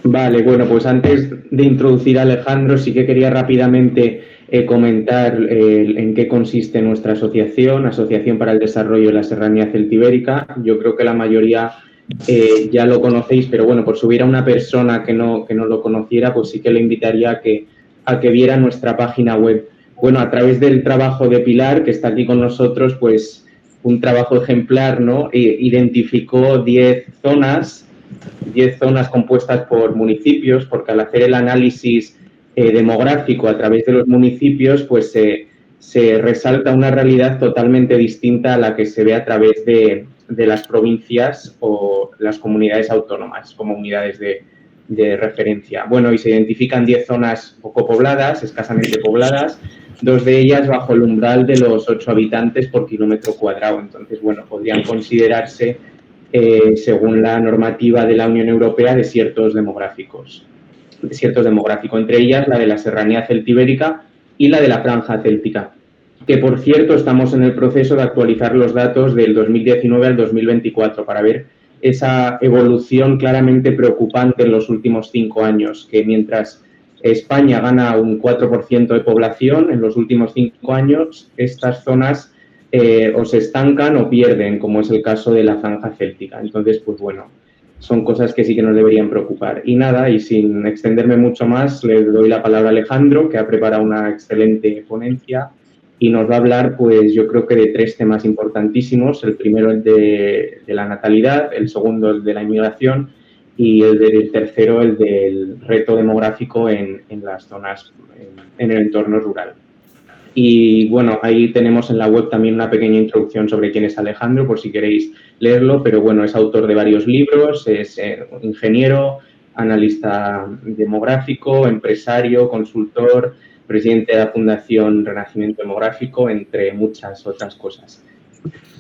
Vale, bueno, pues antes de introducir a Alejandro, sí que quería rápidamente comentar en qué consiste nuestra asociación, Asociación para el Desarrollo de la Serranía Celtibérica. Yo creo que la mayoría ya lo conocéis, pero bueno, por si hubiera una persona que no lo conociera, pues sí que le invitaría a que viera nuestra página web. Bueno, a través del trabajo de Pilar, que está aquí con nosotros, pues un trabajo ejemplar, ¿no? Identificó 10 zonas compuestas por municipios, porque al hacer el análisis demográfico a través de los municipios, pues se resalta una realidad totalmente distinta a la que se ve a través de las provincias o las comunidades autónomas como unidades de referencia. Bueno, y se identifican 10 zonas poco pobladas, escasamente pobladas, 2 de ellas bajo el umbral de los 8 habitantes por kilómetro cuadrado. Entonces, bueno, podrían considerarse según la normativa de la Unión Europea, desiertos demográficos, entre ellas la de la Serranía Celtibérica y la de la Franja Céltica, que por cierto estamos en el proceso de actualizar los datos del 2019 al 2024 para ver esa evolución claramente preocupante en los últimos 5 años, que mientras España gana un 4% de población, en los últimos 5 años estas zonas o se estancan o pierden, como es el caso de la Franja Céltica. Entonces, pues bueno, son cosas que sí que nos deberían preocupar. Y nada, y sin extenderme mucho más, le doy la palabra a Alejandro, que ha preparado una excelente ponencia y nos va a hablar, pues yo creo que de 3 temas importantísimos. El primero, el de la natalidad, el segundo, el de la inmigración y el tercero, el del reto demográfico en las zonas, en el entorno rural. Y bueno, ahí tenemos en la web también una pequeña introducción sobre quién es Alejandro, por si queréis leerlo, pero bueno, es autor de varios libros, es ingeniero, analista demográfico, empresario, consultor, presidente de la Fundación Renacimiento Demográfico, entre muchas otras cosas.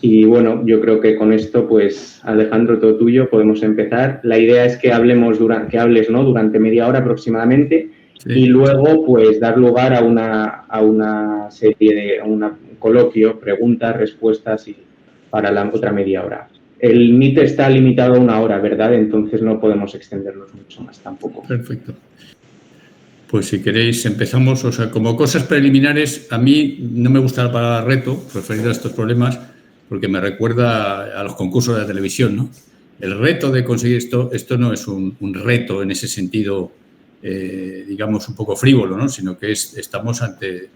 Y bueno, yo creo que con esto, pues Alejandro, todo tuyo, podemos empezar. La idea es que hables, ¿no?, durante media hora aproximadamente. Sí. Y luego, pues, dar lugar a una serie un coloquio, preguntas, respuestas y para la otra media hora. El Meet está limitado a 1 hora, ¿verdad? Entonces no podemos extendernos mucho más tampoco. Perfecto. Pues si queréis empezamos. O sea, como cosas preliminares, a mí no me gusta la palabra reto, referido a estos problemas, porque me recuerda a los concursos de la televisión, ¿no? El reto de conseguir esto no es un reto en ese sentido, digamos, un poco frívolo, ¿no? Sino que estamos ante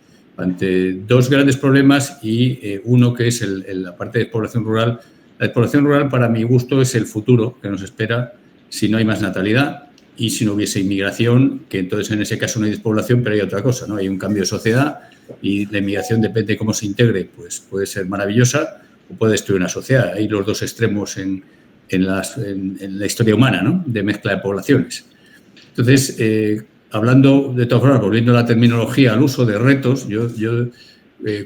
2 grandes problemas y uno que es la parte de población rural. La población rural, para mi gusto, es el futuro que nos espera si no hay más natalidad y si no hubiese inmigración, que entonces en ese caso no hay despoblación, pero hay otra cosa, ¿no? Hay un cambio de sociedad y la inmigración depende de cómo se integre, pues puede ser maravillosa o puede destruir una sociedad. Hay los 2 extremos en la historia humana, ¿no?, de mezcla de poblaciones. Entonces, hablando de todas formas, volviendo a la terminología, al uso de retos, yo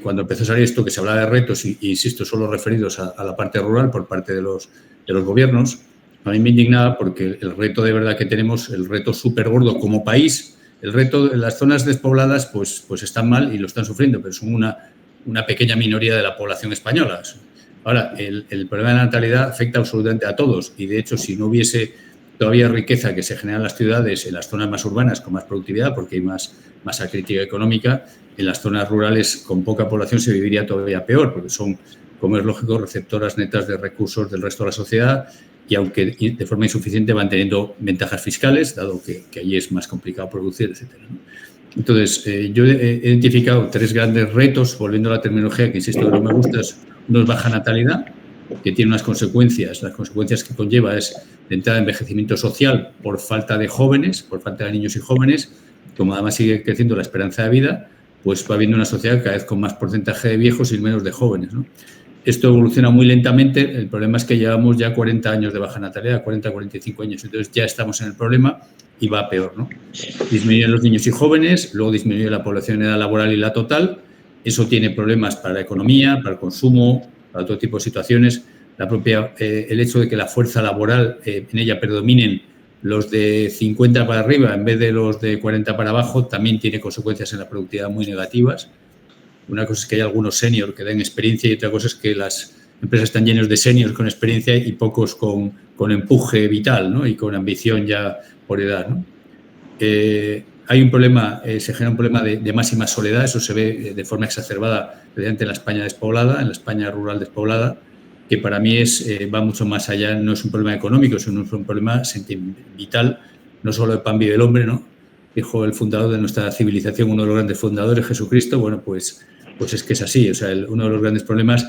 cuando empezó a salir esto que se hablaba de retos, y insisto, solo referidos a la parte rural por parte de los gobiernos, a mí me indignaba porque el reto de verdad que tenemos, el reto súper gordo como país, el reto en las zonas despobladas pues están mal y lo están sufriendo, pero son una pequeña minoría de la población española. Ahora, el problema de la natalidad afecta absolutamente a todos y, de hecho, si no hubiese todavía riqueza que se genera en las ciudades, en las zonas más urbanas con más productividad, porque hay más masa crítica económica, en las zonas rurales con poca población se viviría todavía peor, porque son, como es lógico, receptoras netas de recursos del resto de la sociedad y, aunque de forma insuficiente, van teniendo ventajas fiscales, dado que allí es más complicado producir, etcétera, ¿no? Entonces, yo he identificado 3 grandes retos, volviendo a la terminología que, insisto, no me gusta. Uno es baja natalidad, que tiene unas consecuencias. Las consecuencias que conlleva es de entrada envejecimiento social por falta de jóvenes, por falta de niños y jóvenes. Como además sigue creciendo la esperanza de vida, pues va habiendo una sociedad cada vez con más porcentaje de viejos y menos de jóvenes, ¿no? Esto evoluciona muy lentamente. El problema es que llevamos ya 40 años de baja natalidad, 40, 45 años. Entonces ya estamos en el problema y va peor, ¿no? Disminuyen los niños y jóvenes, luego disminuye la población en edad laboral y la total. Eso tiene problemas para la economía, para el consumo, para todo tipo de situaciones. El hecho de que la fuerza laboral, en ella predominen los de 50 para arriba en vez de los de 40 para abajo, también tiene consecuencias en la productividad muy negativas. Una cosa es que hay algunos senior que den experiencia y otra cosa es que empresas están llenas de seniors con experiencia y pocos con empuje vital, ¿no? Y con ambición ya por edad, ¿no? Hay un problema, se genera un problema de máxima soledad, eso se ve de forma exacerbada precisamente en la España despoblada, en la España rural despoblada, que para mí va mucho más allá, no es un problema económico, sino un problema sentimental, no solo de pan vive el hombre, ¿no? Dijo el fundador de nuestra civilización, uno de los grandes fundadores, Jesucristo. Bueno, pues es que es así, o sea, uno de los grandes problemas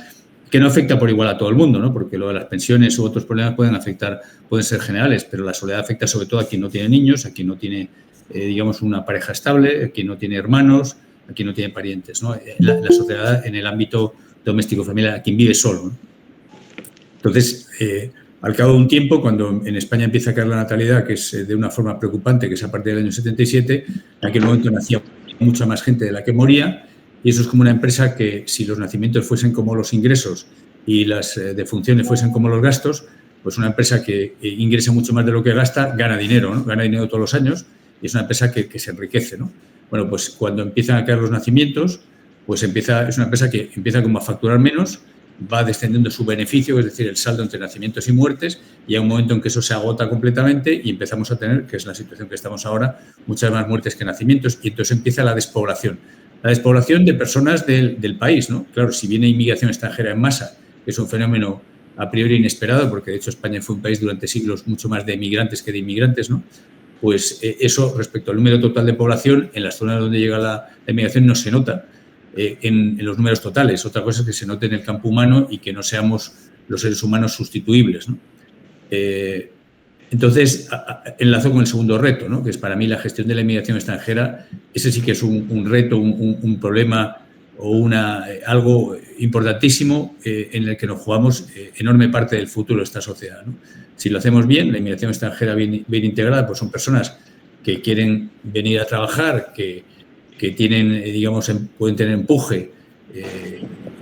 que no afecta por igual a todo el mundo, ¿no? Porque lo de las pensiones u otros problemas pueden ser generales, pero la soledad afecta sobre todo a quien no tiene niños, a quien no tiene, digamos, una pareja estable, a quien no tiene hermanos, a quien no tiene parientes, ¿no? La sociedad en el ámbito doméstico familiar, a quien vive solo, ¿no? Entonces, al cabo de un tiempo, cuando en España empieza a caer la natalidad, que es de una forma preocupante, que es a partir del año 77, en aquel momento nacía mucha más gente de la que moría, y eso es como una empresa que, si los nacimientos fuesen como los ingresos y las defunciones fuesen como los gastos, pues una empresa que ingresa mucho más de lo que gasta, gana dinero, ¿no? Gana dinero todos los años, y es una empresa que se enriquece, ¿no? Bueno, pues cuando empiezan a caer los nacimientos, pues es una empresa que empieza como a facturar menos, va descendiendo su beneficio, es decir, el saldo entre nacimientos y muertes, y hay un momento en que eso se agota completamente y empezamos a tener, que es la situación que estamos ahora, muchas más muertes que nacimientos, y entonces empieza la despoblación. La despoblación de personas del país, ¿no? Claro, si viene inmigración extranjera en masa, que es un fenómeno a priori inesperado, porque de hecho España fue un país durante siglos mucho más de emigrantes que de inmigrantes, ¿no? Pues eso respecto al número total de población, en las zonas donde llega la inmigración no se nota en los números totales. Otra cosa es que se note en el campo humano y que no seamos los seres humanos sustituibles, ¿no? Entonces, enlazo con el segundo reto, ¿no? Que es para mí la gestión de la inmigración extranjera. Ese sí que es un reto, un problema o algo importantísimo en el que nos jugamos enorme parte del futuro de esta sociedad, ¿no? Si lo hacemos bien, la inmigración extranjera bien integrada, pues son personas que quieren venir a trabajar, que tienen, digamos, pueden tener empuje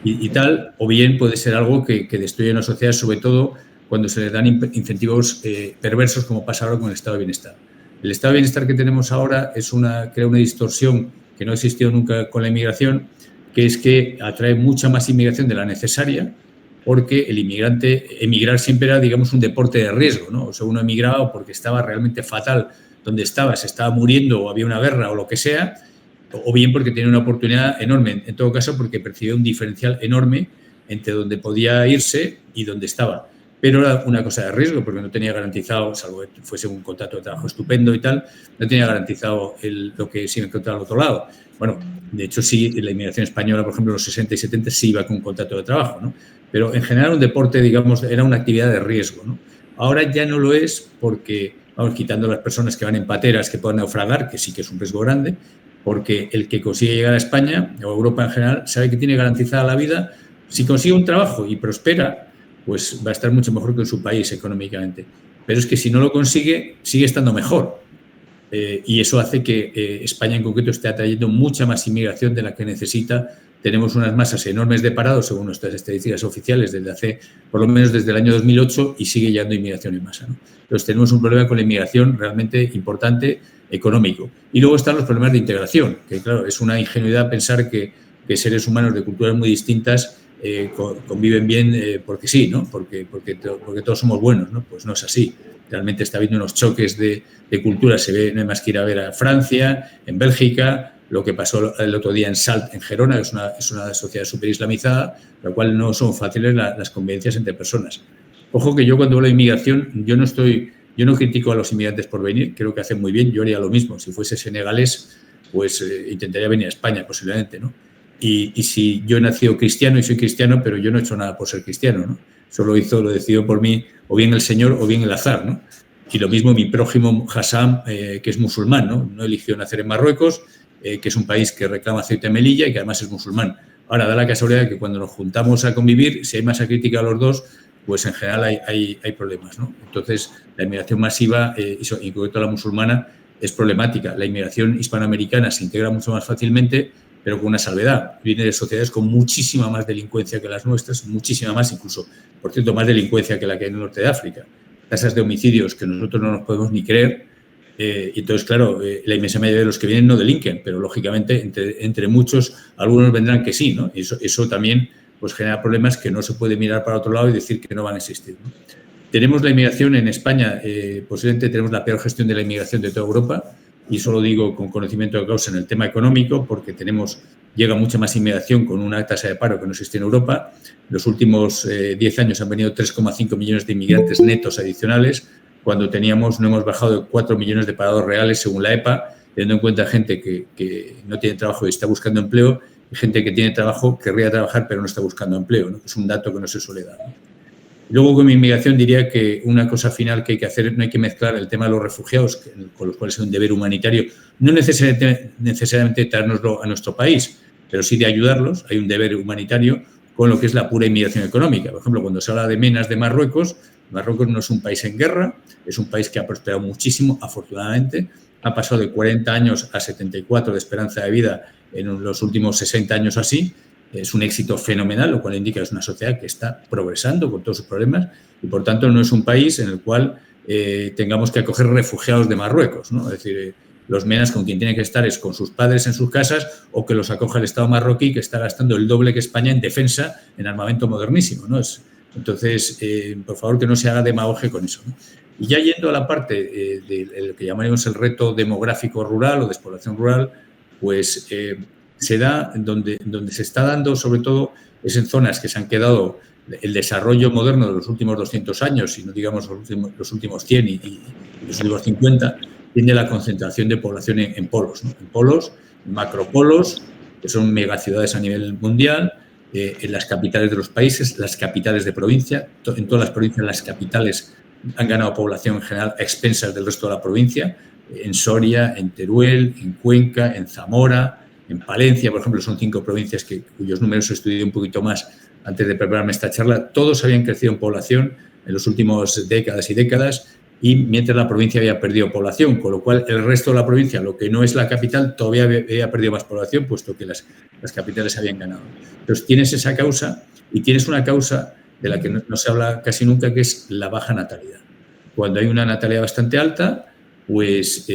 y tal, o bien puede ser algo que destruye una sociedad, sobre todo cuando se les dan incentivos perversos, como pasa ahora con el estado de bienestar. El estado de bienestar que tenemos ahora crea una distorsión que no ha existido nunca con la inmigración, que es que atrae mucha más inmigración de la necesaria, porque emigrar siempre era, digamos, un deporte de riesgo, ¿no? O sea, uno emigraba porque estaba realmente fatal donde estaba, se estaba muriendo o había una guerra o lo que sea, o bien porque tenía una oportunidad enorme, en todo caso porque percibía un diferencial enorme entre donde podía irse y donde estaba. Pero era una cosa de riesgo, porque no tenía garantizado, salvo que fuese un contrato de trabajo estupendo y tal, no tenía garantizado lo que se iba a encontrar al otro lado. Bueno, de hecho sí, la inmigración española, por ejemplo, en los 60 y 70 sí iba con un contrato de trabajo, ¿no? Pero en general un deporte, digamos, era una actividad de riesgo, ¿no? Ahora ya no lo es porque, vamos, quitando las personas que van en pateras que puedan naufragar, que sí que es un riesgo grande, porque el que consigue llegar a España o a Europa en general sabe que tiene garantizada la vida. Si consigue un trabajo y prospera, pues va a estar mucho mejor que en su país económicamente. Pero es que si no lo consigue, sigue estando mejor. Y eso hace que España en concreto esté atrayendo mucha más inmigración de la que necesita. Tenemos unas masas enormes de parados, según nuestras estadísticas oficiales, por lo menos desde el año 2008, y sigue llegando inmigración en masa, ¿no? Entonces tenemos un problema con la inmigración realmente importante, económico. Y luego están los problemas de integración, que claro, es una ingenuidad pensar que seres humanos de culturas muy distintas conviven bien porque sí, ¿no? Porque todos somos buenos, ¿no? Pues no es así. Realmente está habiendo unos choques de culturas. Se ve, no hay más que ir a ver a Francia, en Bélgica, lo que pasó el otro día en Salt, en Gerona, es una sociedad súper islamizada, lo cual no son fáciles las convivencias entre personas. Ojo que yo cuando hablo de inmigración, yo no critico a los inmigrantes por venir, creo que hacen muy bien, yo haría lo mismo. Si fuese senegalés, pues intentaría venir a España posiblemente, ¿no? Y si yo he nacido cristiano y soy cristiano, pero yo no he hecho nada por ser cristiano, ¿no? Solo lo decidió por mí o bien el Señor o bien el azar, ¿no? Y lo mismo mi prójimo Hassam, que es musulmán, ¿no? No eligió nacer en Marruecos, que es un país que reclama aceite de Melilla y que además es musulmán. Ahora, da la casualidad que cuando nos juntamos a convivir, si hay masa crítica a los dos, pues en general hay problemas, ¿no? Entonces, la inmigración masiva, y en concreto la musulmana, es problemática. La inmigración hispanoamericana se integra mucho más fácilmente, pero con una salvedad. Viene de sociedades con muchísima más delincuencia que las nuestras, muchísima más incluso, por cierto, más delincuencia que la que hay en el norte de África. Tasas de homicidios que nosotros no nos podemos ni creer. Y entonces, claro, la inmensa mayoría de los que vienen no delinquen, pero lógicamente entre muchos, algunos vendrán que sí, ¿no? Eso también pues genera problemas que no se puede mirar para otro lado y decir que no van a existir, ¿no? Tenemos la inmigración en España, posiblemente tenemos la peor gestión de la inmigración de toda Europa, y eso lo digo con conocimiento de causa en el tema económico, porque llega mucha más inmigración con una tasa de paro que no existe en Europa. En los últimos 10 años han venido 3,5 millones de inmigrantes netos adicionales, cuando no hemos bajado de 4 millones de parados reales según la EPA, teniendo en cuenta gente que no tiene trabajo y está buscando empleo, y gente que tiene trabajo, querría trabajar pero no está buscando empleo, ¿no? Es un dato que no se suele dar, ¿no? Luego, con mi inmigración, diría que una cosa final que hay que hacer, no hay que mezclar el tema de los refugiados, con los cuales es un deber humanitario, no necesariamente traérnoslo a nuestro país, pero sí de ayudarlos, hay un deber humanitario, con lo que es la pura inmigración económica. Por ejemplo, cuando se habla de MENAs de Marruecos no es un país en guerra, es un país que ha prosperado muchísimo, afortunadamente, ha pasado de 40 años a 74 de esperanza de vida en los últimos 60 años así. Es un éxito fenomenal, lo cual indica que es una sociedad que está progresando con todos sus problemas y, por tanto, no es un país en el cual tengamos que acoger refugiados de Marruecos, ¿no? Es decir, los MENAs con quien tienen que estar es con sus padres en sus casas o que los acoja el Estado marroquí, que está gastando el doble que España en defensa, en armamento modernísimo, ¿no? Entonces, por favor, que no se haga demagogia con eso, ¿no? Y ya yendo a la parte de lo que llamaríamos el reto demográfico rural o despoblación rural, pues se da donde se está dando, sobre todo, es en zonas que se han quedado el desarrollo moderno de los últimos 200 años, y no digamos los últimos 100 y los últimos 50, tiene la concentración de población en polos, ¿no? En polos, macropolos, que son megaciudades a nivel mundial, en las capitales de los países, las capitales de provincia. En todas las provincias, las capitales han ganado población en general a expensas del resto de la provincia. En Soria, en Teruel, en Cuenca, en Zamora, en Palencia, por ejemplo, son 5 provincias cuyos números he estudiado un poquito más antes de prepararme esta charla. Todos habían crecido en población en los últimos décadas y décadas, y mientras la provincia había perdido población, con lo cual el resto de la provincia, lo que no es la capital, todavía había perdido más población, puesto que las capitales habían ganado. Entonces, tienes esa causa y tienes una causa de la que no se habla casi nunca, que es la baja natalidad. Cuando hay una natalidad bastante alta, pues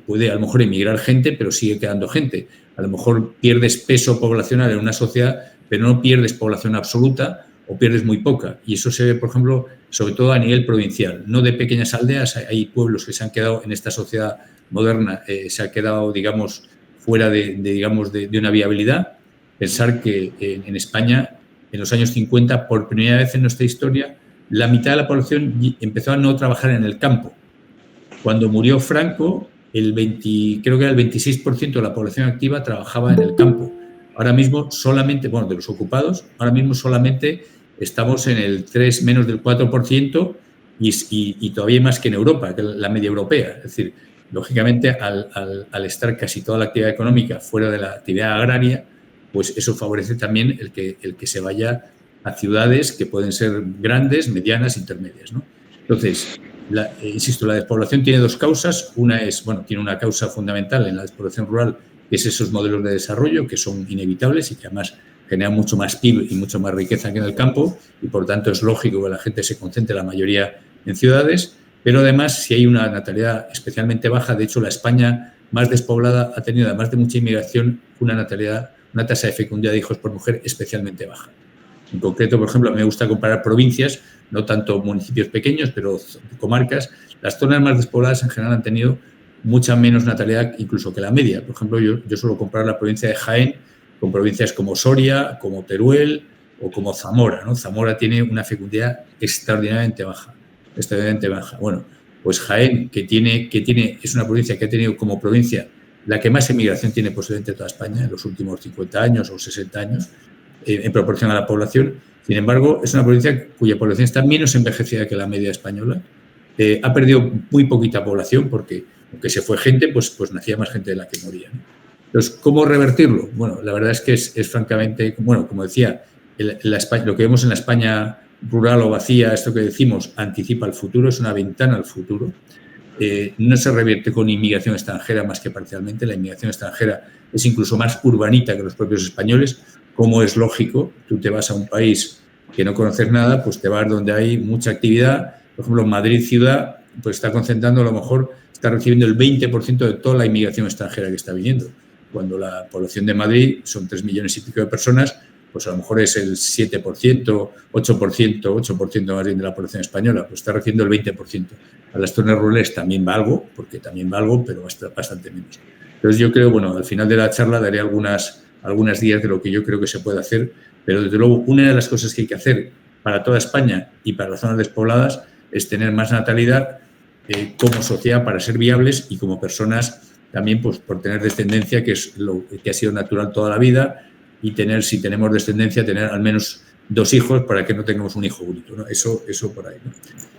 puede a lo mejor emigrar gente, pero sigue quedando gente. A lo mejor pierdes peso poblacional en una sociedad, pero no pierdes población absoluta o pierdes muy poca. Y eso se ve, por ejemplo, sobre todo a nivel provincial, no de pequeñas aldeas. Hay pueblos que se han quedado en esta sociedad moderna, se ha quedado, digamos, fuera de una viabilidad. Pensar que en España, en los años 50, por primera vez en nuestra historia, la mitad de la población empezó a no trabajar en el campo. Cuando murió Franco, creo que era el 26% de la población activa trabajaba en el campo. Ahora mismo solamente, de los ocupados, ahora mismo solamente estamos en el menos del 4%, y todavía más que en Europa, que es la media europea. Es decir, lógicamente, al estar casi toda la actividad económica fuera de la actividad agraria, pues eso favorece también el que se vaya a ciudades que pueden ser grandes, medianas, intermedias, ¿no? Entonces, insisto, la despoblación tiene 2 causas. Una tiene una causa fundamental en la despoblación rural, que es esos modelos de desarrollo que son inevitables y que además generan mucho más PIB y mucho más riqueza que en el campo, y por tanto es lógico que la gente se concentre la mayoría en ciudades. Pero además, si hay una natalidad especialmente baja, de hecho la España más despoblada ha tenido, además de mucha inmigración, una tasa de fecundidad de hijos por mujer especialmente baja. En concreto, por ejemplo, me gusta comparar provincias, no tanto municipios pequeños, pero comarcas. Las zonas más despobladas en general han tenido mucha menos natalidad incluso que la media. Por ejemplo, yo suelo comparar la provincia de Jaén con provincias como Soria, como Teruel o como Zamora, ¿no? Zamora tiene una fecundidad extraordinariamente baja. Bueno, pues Jaén, es una provincia que ha tenido como provincia la que más emigración tiene posiblemente toda España en los últimos 50 años o 60 años, en proporción a la población. Sin embargo, es una provincia cuya población está menos envejecida que la media española. Ha perdido muy poquita población porque, aunque se fue gente, pues nacía más gente de la que moría, ¿no? Entonces, ¿cómo revertirlo? Bueno, la verdad es que es francamente, como decía, lo que vemos en la España rural o vacía, esto que decimos, anticipa el futuro, es una ventana al futuro. No se revierte con inmigración extranjera más que parcialmente. La inmigración extranjera es incluso más urbanita que los propios españoles. Como es lógico, tú te vas a un país que no conoces nada, pues te vas donde hay mucha actividad. Por ejemplo, Madrid ciudad, pues está concentrando, a lo mejor está recibiendo el 20% de toda la inmigración extranjera que está viniendo. Cuando la población de Madrid son 3 millones y pico de personas, pues a lo mejor es el 7%, 8% más bien de la población española, pues está recibiendo el 20%. A las zonas rurales también va algo, porque también va algo, pero bastante menos. Entonces yo creo, bueno, al final de la charla daré algunas guías de lo que yo creo que se puede hacer, pero desde luego una de las cosas que hay que hacer para toda España y para las zonas despobladas es tener más natalidad como sociedad para ser viables y como personas también pues por tener descendencia, que es lo que ha sido natural toda la vida, y tener, si tenemos descendencia, tener al menos 2 hijos para que no tengamos un hijo único, ¿no? Eso por ahí, ¿no?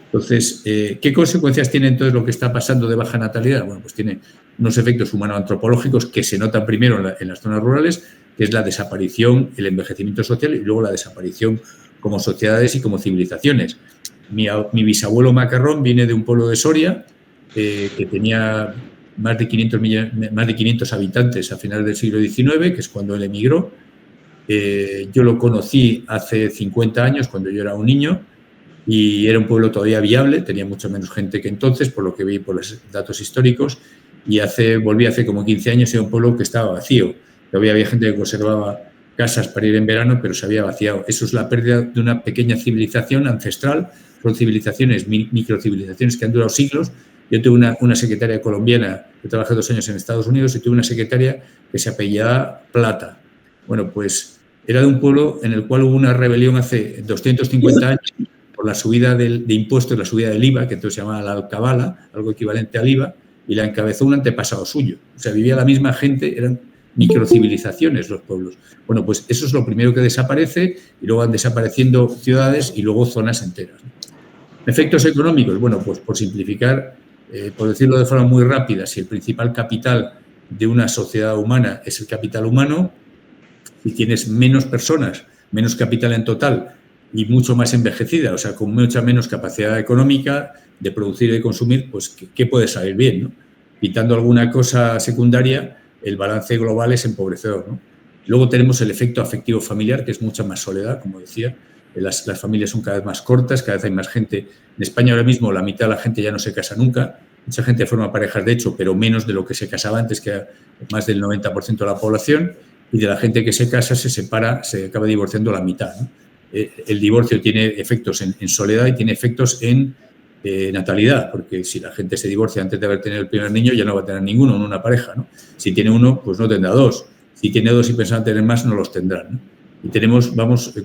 Entonces, ¿qué consecuencias tiene entonces lo que está pasando de baja natalidad? Bueno, pues tiene unos efectos humano-antropológicos que se notan primero en las zonas rurales, que es la desaparición, el envejecimiento social y luego la desaparición como sociedades y como civilizaciones. Mi bisabuelo Macarrón viene de un pueblo de Soria que tenía más de 500 habitantes a finales del siglo XIX, que es cuando él emigró. Yo lo conocí hace 50 años, cuando yo era un niño, y era un pueblo todavía viable, tenía mucho menos gente que entonces, por lo que vi por los datos históricos, y volví hace como 15 años y era un pueblo que estaba vacío. Todavía había gente que conservaba casas para ir en verano, pero se había vaciado. Eso es la pérdida de una pequeña civilización ancestral. Son civilizaciones, microcivilizaciones que han durado siglos. Yo tuve una secretaria colombiana, yo trabajé 2 años en Estados Unidos y tuve una secretaria que se apellidaba Plata. Bueno, pues era de un pueblo en el cual hubo una rebelión hace 250 años por la subida de impuestos, la subida del IVA, que entonces se llamaba la alcabala, algo equivalente al IVA, y la encabezó un antepasado suyo. O sea, vivía la misma gente, eran microcivilizaciones los pueblos. Bueno, pues eso es lo primero que desaparece y luego van desapareciendo ciudades y luego zonas enteras. Efectos económicos, bueno, pues por simplificar, por decirlo de forma muy rápida, si el principal capital de una sociedad humana es el capital humano, si tienes menos personas, menos capital en total y mucho más envejecida, o sea, con mucha menos capacidad económica de producir y de consumir, pues ¿qué puede salir bien, ¿no? Quitando alguna cosa secundaria, el balance global es empobrecedor, ¿no? Luego tenemos el efecto afectivo familiar, que es mucha más soledad, como decía. Las familias son cada vez más cortas, cada vez hay más gente. En España ahora mismo la mitad de la gente ya no se casa nunca. Mucha gente forma parejas, de hecho, pero menos de lo que se casaba antes, que era más del 90% de la población. Y de la gente que se casa, se separa, se acaba divorciando la mitad, ¿no? El divorcio tiene efectos en soledad y tiene efectos en natalidad, porque si la gente se divorcia antes de haber tenido el primer niño, ya no va a tener ninguno en una pareja, ¿no? Si tiene uno, pues no tendrá 2. Si tiene 2 y pensaban tener más, no los tendrán, ¿no? Y tenemos,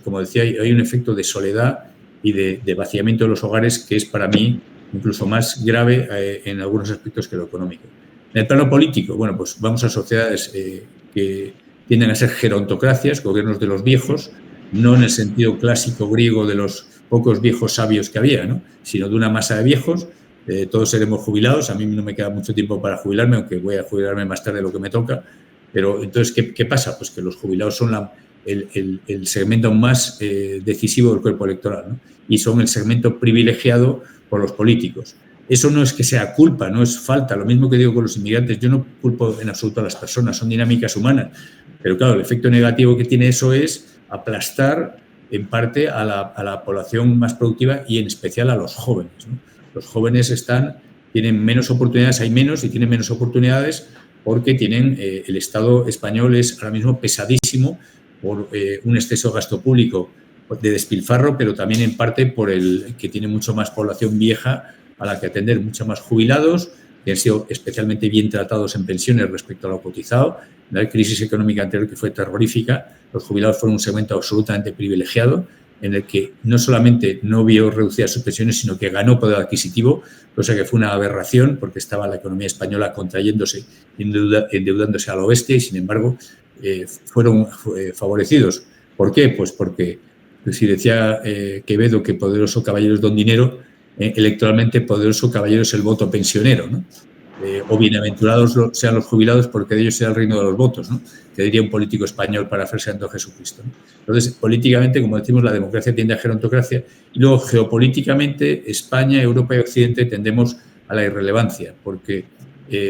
como decía, hay un efecto de soledad y de vaciamiento de los hogares que es para mí incluso más grave en algunos aspectos que lo económico. En el plano político, bueno, pues vamos a sociedades que tienden a ser gerontocracias, gobiernos de los viejos, no en el sentido clásico griego de los pocos viejos sabios que había, ¿no? Sino de una masa de viejos. Todos seremos jubilados. A mí no me queda mucho tiempo para jubilarme, aunque voy a jubilarme más tarde de lo que me toca. Pero entonces, ¿qué pasa? Pues que los jubilados son el segmento más decisivo del cuerpo electoral, ¿no? Y son el segmento privilegiado por los políticos. Eso no es que sea culpa, no es falta. Lo mismo que digo con los inmigrantes. Yo no culpo en absoluto a las personas, son dinámicas humanas. Pero claro, el efecto negativo que tiene eso es aplastar en parte a la población más productiva y en especial a los jóvenes, ¿no? Los jóvenes tienen menos oportunidades, hay menos y tienen menos oportunidades porque tienen el Estado español es ahora mismo pesadísimo por un exceso de gasto público de despilfarro, pero también en parte por el que tiene mucho más población vieja a la que atender, muchos más jubilados, que han sido especialmente bien tratados en pensiones respecto a lo cotizado. La crisis económica anterior, que fue terrorífica, los jubilados fueron un segmento absolutamente privilegiado en el que no solamente no vio reducidas sus pensiones, sino que ganó poder adquisitivo, cosa que fue una aberración porque estaba la economía española contrayéndose, endeudándose a lo bestia y, sin embargo, fueron favorecidos. ¿Por qué? Pues porque, si decía Quevedo que poderoso caballero es don dinero, electoralmente poderoso caballero es el voto pensionero, ¿no? O bienaventurados sean los jubilados porque de ellos sea el reino de los votos, ¿no? Que diría un político español parafraseando a Jesucristo, ¿no? Entonces, políticamente, como decimos, la democracia tiende a gerontocracia y luego geopolíticamente España, Europa y Occidente tendemos a la irrelevancia porque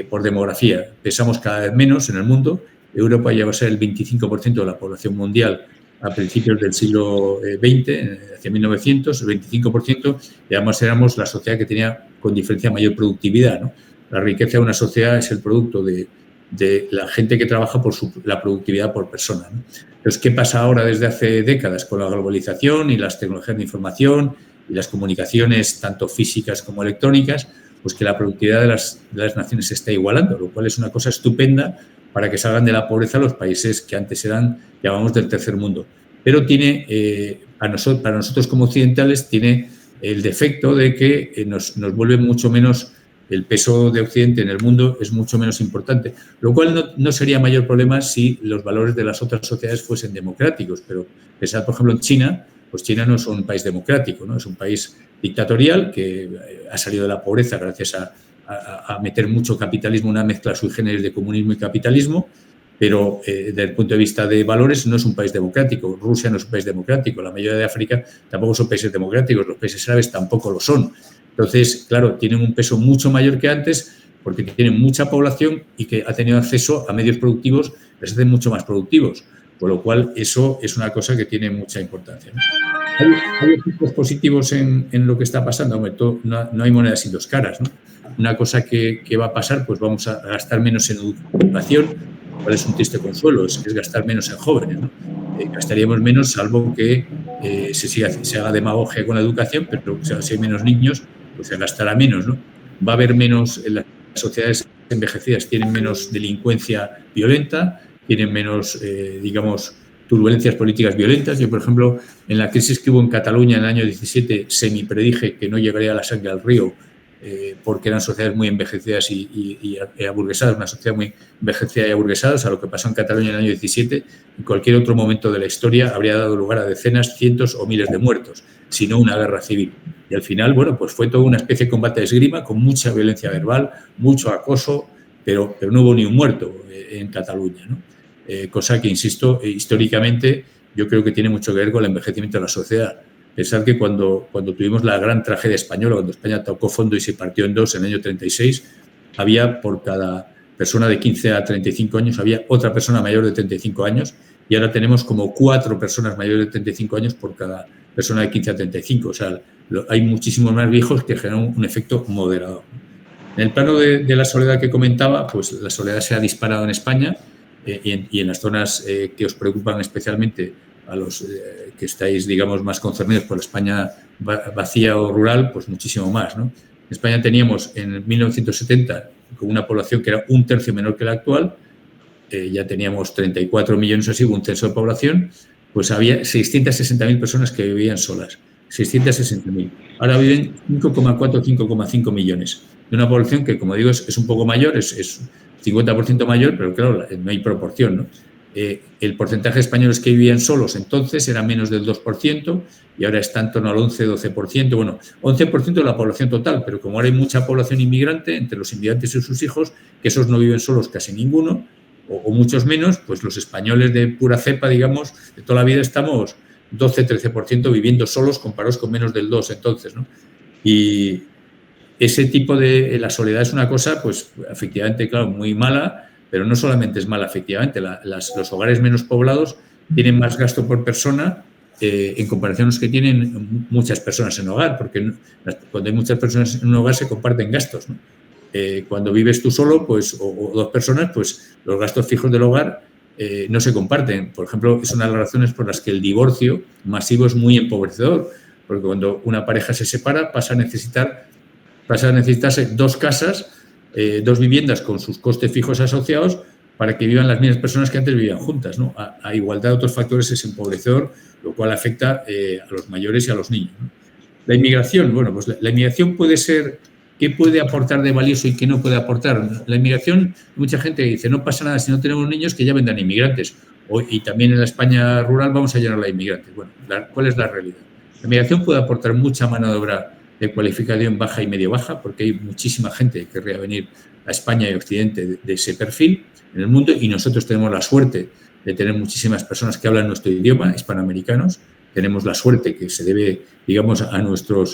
por demografía pesamos cada vez menos en el mundo. Europa ya va a ser el 25% de la población mundial a principios del siglo XX, hacia 1900, el 25%, y además éramos la sociedad que tenía con diferencia mayor productividad, ¿no? La riqueza de una sociedad es el producto de de la gente que trabaja por la productividad por persona, ¿no? Entonces, ¿qué pasa ahora desde hace décadas con la globalización y las tecnologías de información y las comunicaciones, tanto físicas como electrónicas? Pues que la productividad de las naciones se está igualando, lo cual es una cosa estupenda para que salgan de la pobreza los países que antes eran, llamamos, del tercer mundo. Pero tiene, para nosotros como occidentales, tiene el defecto de que nos vuelve mucho menos, el peso de Occidente en el mundo es mucho menos importante, lo cual no sería mayor problema si los valores de las otras sociedades fuesen democráticos, pero pensad, por ejemplo, en China, pues China no es un país democrático, ¿no? Es un país dictatorial que ha salido de la pobreza gracias a meter mucho capitalismo, una mezcla sui generis de comunismo y capitalismo, pero desde el punto de vista de valores no es un país democrático. Rusia no es un país democrático, la mayoría de África tampoco son países democráticos, los países árabes tampoco lo son. Entonces, claro, tienen un peso mucho mayor que antes porque tienen mucha población y que ha tenido acceso a medios productivos, les hacen mucho más productivos, con lo cual eso es una cosa que tiene mucha importancia, ¿no? Hay efectos positivos en lo que está pasando. Hombre, no hay monedas sin dos caras, ¿no? Una cosa que va a pasar, pues vamos a gastar menos en educación, cuál es un triste consuelo, es gastar menos en jóvenes, ¿no? Gastaríamos menos, salvo que se haga demagogia con la educación, pero si hay menos niños, pues se gastará menos, ¿no? Va a haber menos, las sociedades envejecidas tienen menos delincuencia violenta, tienen menos, digamos, turbulencias políticas violentas. Yo, por ejemplo, en la crisis que hubo en Cataluña en el año 17, predije que no llegaría la sangre al río, porque eran sociedades muy envejecidas y aburguesadas, una sociedad muy envejecida y aburguesada. O sea, lo que pasó en Cataluña en el año 17, en cualquier otro momento de la historia habría dado lugar a decenas, cientos o miles de muertos, si no una guerra civil. Y al final, bueno, pues fue toda una especie de combate de esgrima con mucha violencia verbal, mucho acoso, pero no hubo ni un muerto en Cataluña, ¿no? Cosa que, insisto, históricamente yo creo que tiene mucho que ver con el envejecimiento de la sociedad. Pensad que cuando tuvimos la gran tragedia española, cuando España tocó fondo y se partió en dos en el año 36, había por cada persona de 15 a 35 años, había otra persona mayor de 35 años, y ahora tenemos como 4 personas mayores de 35 años por cada persona de 15 a 35. O sea, hay muchísimos más viejos que generan un efecto moderador. En el plano de la soledad que comentaba, pues la soledad se ha disparado en España, y en las zonas que os preocupan especialmente, a los que estáis, digamos, más concernidos por la España vacía o rural, pues muchísimo más, ¿no? En España teníamos en 1970, con una población que era un tercio menor que la actual, ya teníamos 34 millones así, un censo de población, pues había 660.000 personas que vivían solas, 660.000. Ahora viven 5,4 o 5,5 millones, de una población que, como digo, es un poco mayor, es 50% mayor, pero claro, no hay proporción, ¿no? El porcentaje de españoles que vivían solos entonces era menos del 2% y ahora está en torno al 11-12%. Bueno, 11% de la población total, pero como ahora hay mucha población inmigrante, entre los inmigrantes y sus hijos, que esos no viven solos casi ninguno, o muchos menos, pues los españoles de pura cepa, digamos, de toda la vida estamos 12-13% viviendo solos comparados con menos del 2% entonces, ¿no? Y ese tipo de... La soledad es una cosa, pues, efectivamente, claro, muy mala, pero no solamente es mala, efectivamente. Los hogares menos poblados tienen más gasto por persona en comparación a los que tienen muchas personas en hogar, porque cuando hay muchas personas en un hogar se comparten gastos, ¿no? Cuando vives tú solo, pues, o 2 personas, pues los gastos fijos del hogar no se comparten. Por ejemplo, es una de las razones por las que el divorcio masivo es muy empobrecedor, porque cuando una pareja se separa pasa a necesitarse 2 casas, 2 viviendas con sus costes fijos asociados para que vivan las mismas personas que antes vivían juntas, ¿no? A igualdad de otros factores es empobrecedor, lo cual afecta a los mayores y a los niños, ¿no? La inmigración, bueno, pues la inmigración puede ser, ¿qué puede aportar de valioso y qué no puede aportar? La inmigración, mucha gente dice, no pasa nada si no tenemos niños, que ya vendrán inmigrantes. Y también en la España rural vamos a llenarla de inmigrantes. Bueno, ¿cuál es la realidad? La inmigración puede aportar mucha mano de obra de cualificación baja y medio baja, porque hay muchísima gente que querría venir a España y Occidente de ese perfil en el mundo, y nosotros tenemos la suerte de tener muchísimas personas que hablan nuestro idioma, hispanoamericanos. Tenemos la suerte que se debe, digamos, a nuestro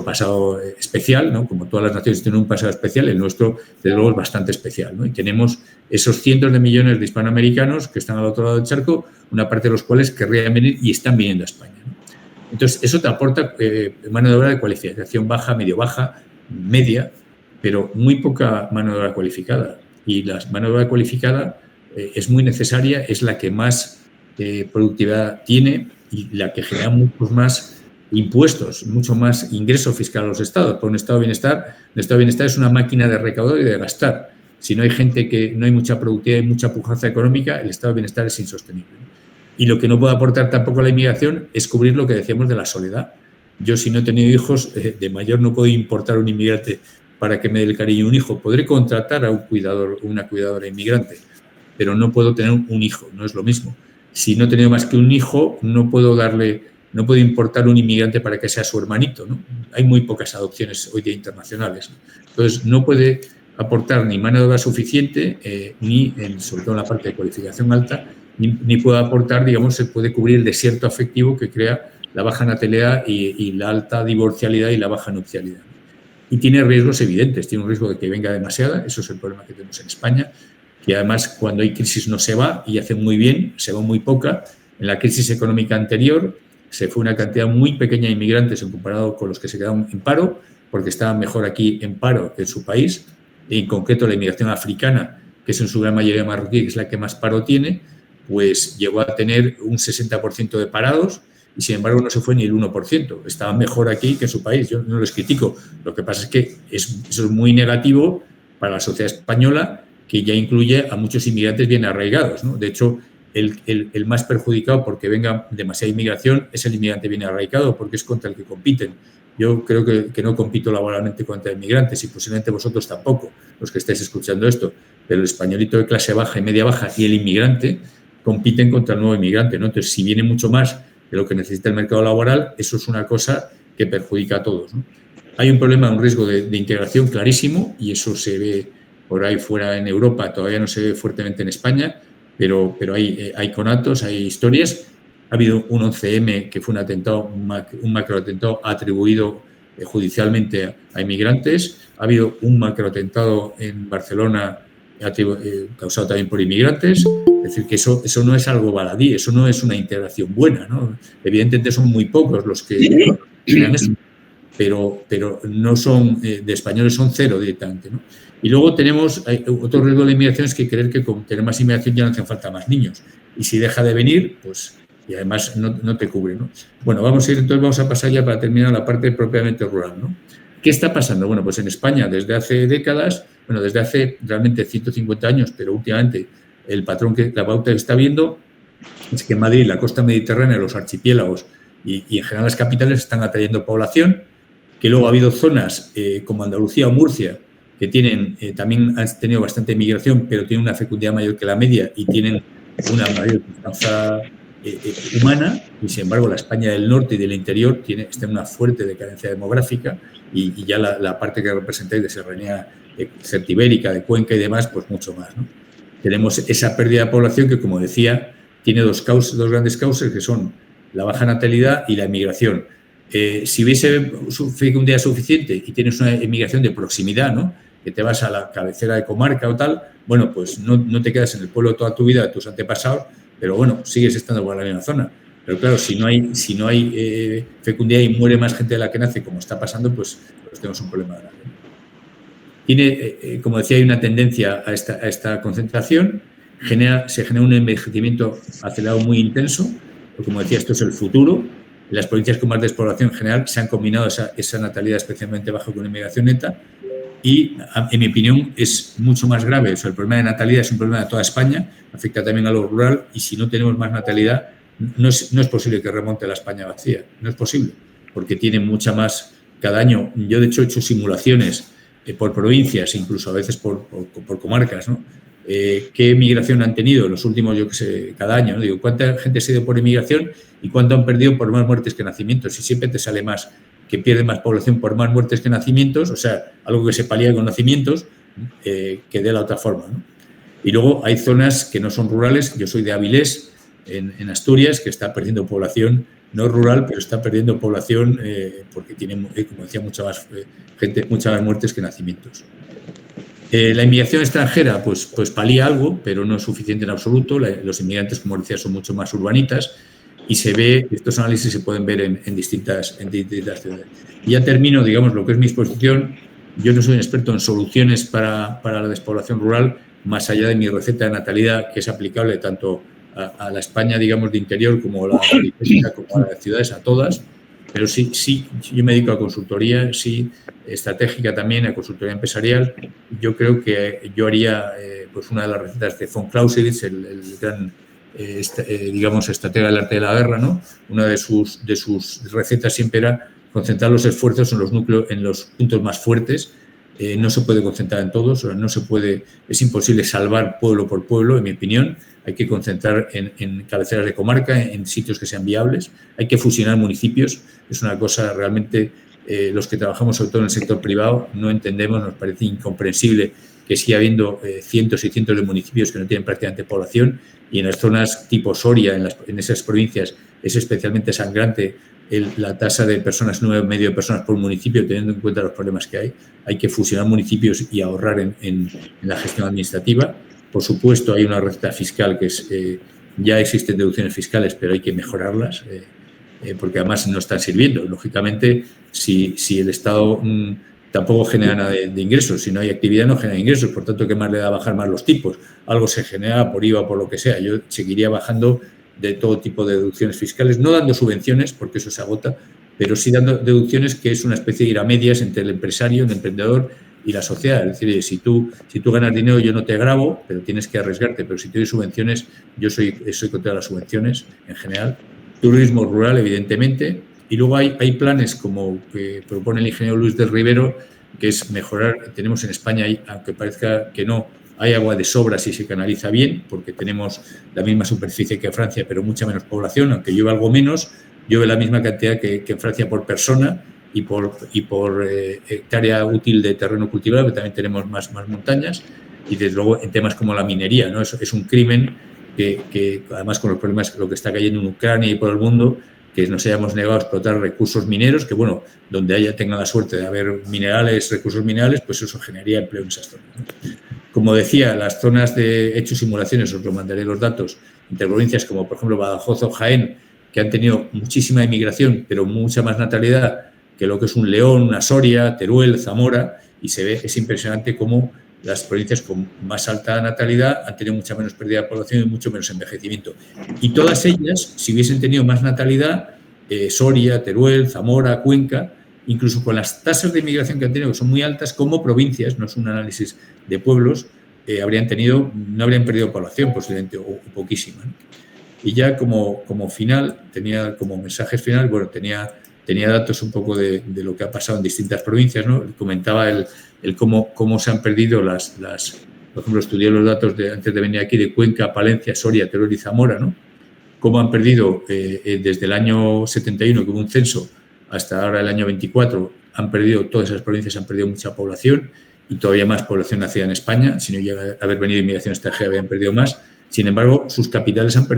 pasado especial, ¿no? Como todas las naciones tienen un pasado especial, el nuestro, desde luego, es bastante especial, ¿no? Y tenemos esos cientos de millones de hispanoamericanos que están al otro lado del charco, una parte de los cuales querrían venir y están viniendo a España, ¿no? Entonces, eso te aporta mano de obra de cualificación baja, medio baja, media, pero muy poca mano de obra cualificada. y la mano de obra cualificada es muy necesaria, es la que más productividad tiene y la que genera muchos más impuestos, mucho más ingreso fiscal a los estados. Por un estado de bienestar, el estado de bienestar es una máquina de recaudar y de gastar. Si no hay gente no hay mucha productividad y mucha pujanza económica, el estado de bienestar es insostenible. Y lo que no puede aportar tampoco la inmigración es cubrir lo que decíamos de la soledad. Yo, si no he tenido hijos, de mayor no puedo importar un inmigrante para que me dé el cariño de un hijo. Podré contratar a un cuidador o una cuidadora inmigrante, pero no puedo tener un hijo, no es lo mismo. Si no he tenido más que un hijo, no puedo importar un inmigrante para que sea su hermanito, ¿no? Hay muy pocas adopciones hoy día internacionales, ¿no? Entonces, no puede aportar ni mano de obra suficiente, ni, sobre todo en la parte de cualificación alta, ni puede aportar, digamos, se puede cubrir el desierto afectivo que crea la baja natalidad y la alta divorcialidad y la baja nupcialidad. Y tiene riesgos evidentes, tiene un riesgo de que venga demasiada, eso es el problema que tenemos en España, que además cuando hay crisis no se va y hace muy bien, se va muy poca. En la crisis económica anterior se fue una cantidad muy pequeña de inmigrantes en comparado con los que se quedaron en paro, porque estaban mejor aquí en paro que en su país, en concreto la inmigración africana, que es en su gran mayoría marroquí, que es la que más paro tiene, pues llegó a tener un 60% de parados y, sin embargo, no se fue ni el 1%. Estaban mejor aquí que en su país. Yo no les critico. Lo que pasa es que eso es muy negativo para la sociedad española, que ya incluye a muchos inmigrantes bien arraigados, ¿no? De hecho, el más perjudicado porque venga demasiada inmigración es el inmigrante bien arraigado, porque es contra el que compiten. Yo creo que no compito laboralmente contra inmigrantes y posiblemente vosotros tampoco, los que estáis escuchando esto, pero el españolito de clase baja y media baja y el inmigrante compiten contra el nuevo inmigrante, ¿no? Entonces, si viene mucho más de lo que necesita el mercado laboral, eso es una cosa que perjudica a todos, ¿no? Hay un problema, un riesgo de integración clarísimo, y eso se ve por ahí fuera en Europa, todavía no se ve fuertemente en España, pero hay conatos, hay historias. Ha habido un 11M que fue un atentado, un macroatentado atribuido judicialmente a inmigrantes. Ha habido un macroatentado en Barcelona causado también por inmigrantes. Es decir, que eso no es algo baladí, eso no es una integración buena, ¿no? Evidentemente son muy pocos los que hacen eso, pero no son, de españoles son cero directamente, ¿no? Y luego tenemos otro riesgo de la inmigración, es que creer que con tener más inmigración ya no hacen falta más niños. Y si deja de venir, pues, y además no te cubre, ¿no? Bueno, vamos a pasar ya para terminar la parte propiamente rural, ¿no? ¿Qué está pasando? Bueno, pues en España desde hace décadas, desde hace realmente 150 años, pero últimamente el patrón la pauta que está viendo es que en Madrid, la costa mediterránea, los archipiélagos y en general las capitales están atrayendo población, que luego ha habido zonas como Andalucía o Murcia que también han tenido bastante migración, pero tienen una fecundidad mayor que la media y tienen una mayor confianza humana, y sin embargo la España del norte y del interior está en una fuerte decadencia demográfica, y ya la parte que representáis de serranía celtibérica, de Cuenca y demás, pues mucho más, ¿no? Tenemos esa pérdida de población que, como decía, tiene dos grandes causas, que son la baja natalidad y la emigración. Si hubiese fecundidad suficiente y tienes una emigración de proximidad, ¿no?, que te vas a la cabecera de comarca o tal, bueno, pues no te quedas en el pueblo toda tu vida de tus antepasados, pero bueno, sigues estando por la misma zona. Pero claro, si no hay fecundidad y muere más gente de la que nace, como está pasando, pues tenemos un problema grave. Como decía, hay una tendencia a esta concentración, se genera un envejecimiento acelerado muy intenso, porque, como decía, esto es el futuro. En las provincias con más despoblación en general se han combinado esa natalidad especialmente baja con una inmigración neta, y, en mi opinión, es mucho más grave. O sea, el problema de natalidad es un problema de toda España, afecta también a lo rural, y si no tenemos más natalidad, no es posible que remonte la España vacía. No es posible, porque tiene mucha más cada año. Yo, de hecho, he hecho simulaciones por provincias, incluso a veces por comarcas, ¿no? ¿Qué migración han tenido los últimos, yo qué sé, cada año, ¿no? Digo, ¿cuánta gente se ha ido por inmigración y cuánto han perdido por más muertes que nacimientos? Y siempre te sale más que pierde más población por más muertes que nacimientos, o sea, algo que se palía con nacimientos, que de la otra forma, ¿no? Y luego hay zonas que no son rurales. Yo soy de Avilés, en Asturias, que está perdiendo población, no rural, pero está perdiendo población porque tiene, como decía, mucha más muertes que nacimientos. La inmigración extranjera pues palía algo, pero no es suficiente en absoluto. Los inmigrantes, como decía, son mucho más urbanitas, y se ve, estos análisis se pueden ver en distintas ciudades. Y ya termino, digamos, lo que es mi exposición. Yo no soy un experto en soluciones para la despoblación rural. más allá de mi receta de natalidad, que es aplicable tanto a la España, digamos, de interior como a la periférica, como a las ciudades, a todas. Pero sí, yo me dedico a consultoría, sí, estratégica también, a consultoría empresarial. Yo creo que yo haría pues una de las recetas de von Clausewitz, el gran, digamos, estratega del arte de la guerra, ¿no? Una de sus recetas siempre era concentrar los esfuerzos en los núcleos, en los puntos más fuertes. No se puede concentrar en todos, no se puede, es imposible salvar pueblo por pueblo, en mi opinión. Hay que concentrar en cabeceras de comarca, en sitios que sean viables. Hay que fusionar municipios. Es una cosa realmente, los que trabajamos sobre todo en el sector privado, no entendemos, nos parece incomprensible que siga habiendo cientos y cientos de municipios que no tienen prácticamente población, y en las zonas tipo Soria, en esas provincias, es especialmente sangrante la tasa de personas, número medio de personas por municipio, teniendo en cuenta los problemas que hay. Hay que fusionar municipios y ahorrar en la gestión administrativa. Por supuesto, hay una receta fiscal que es, ya existen deducciones fiscales, pero hay que mejorarlas, porque además no están sirviendo. Lógicamente, si el Estado tampoco genera nada de ingresos, si no hay actividad no genera ingresos, por tanto, ¿qué más le da bajar más los tipos? Algo se genera por IVA o por lo que sea. Yo seguiría bajando de todo tipo de deducciones fiscales, no dando subvenciones, porque eso se agota, pero sí dando deducciones, que es una especie de ir a medias entre el empresario, el emprendedor y la sociedad. Es decir, si tú ganas dinero, yo no te gravo, pero tienes que arriesgarte. Pero si te doy subvenciones, yo soy contra las subvenciones en general. Turismo rural, evidentemente. Y luego hay planes como que propone el ingeniero Luis del Rivero, que es mejorar. Tenemos en España, aunque parezca que no, hay agua de sobra si se canaliza bien, porque tenemos la misma superficie que Francia, pero mucha menos población, aunque llueve algo menos, llueve la misma cantidad que en Francia por persona y por hectárea útil de terreno cultivado, pero también tenemos más montañas. Y desde luego en temas como la minería, ¿no? Es un crimen que además con los problemas, lo que está cayendo en Ucrania y por el mundo, que nos hayamos negado a explotar recursos mineros, que bueno, donde tenga la suerte de haber recursos minerales, pues eso generaría empleo en esas zonas, ¿no? Como decía, las zonas he hecho simulaciones, os lo mandaré los datos, entre provincias como por ejemplo Badajoz o Jaén, que han tenido muchísima inmigración, pero mucha más natalidad que lo que es un León, una Soria, Teruel, Zamora, y es impresionante cómo las provincias con más alta natalidad han tenido mucha menos pérdida de población y mucho menos envejecimiento. Y todas ellas, si hubiesen tenido más natalidad, Soria, Teruel, Zamora, Cuenca, incluso con las tasas de inmigración que han tenido, que son muy altas, como provincias, no es un análisis de pueblos, no habrían perdido población posiblemente, o poquísima, ¿no? Y ya como final, como mensajes finales, bueno, tenía datos un poco de lo que ha pasado en distintas provincias, ¿no? Comentaba cómo se han perdido por ejemplo, estudié los datos antes de venir aquí de Cuenca, Palencia, Soria, Teruel y Zamora, ¿no? Cómo han perdido desde el año 71, que hubo un censo, hasta ahora el año 24, todas esas provincias han perdido mucha población y todavía más población nacida en España. Si no llega a haber venido inmigración extranjera, habían perdido más. Sin embargo, sus capitales han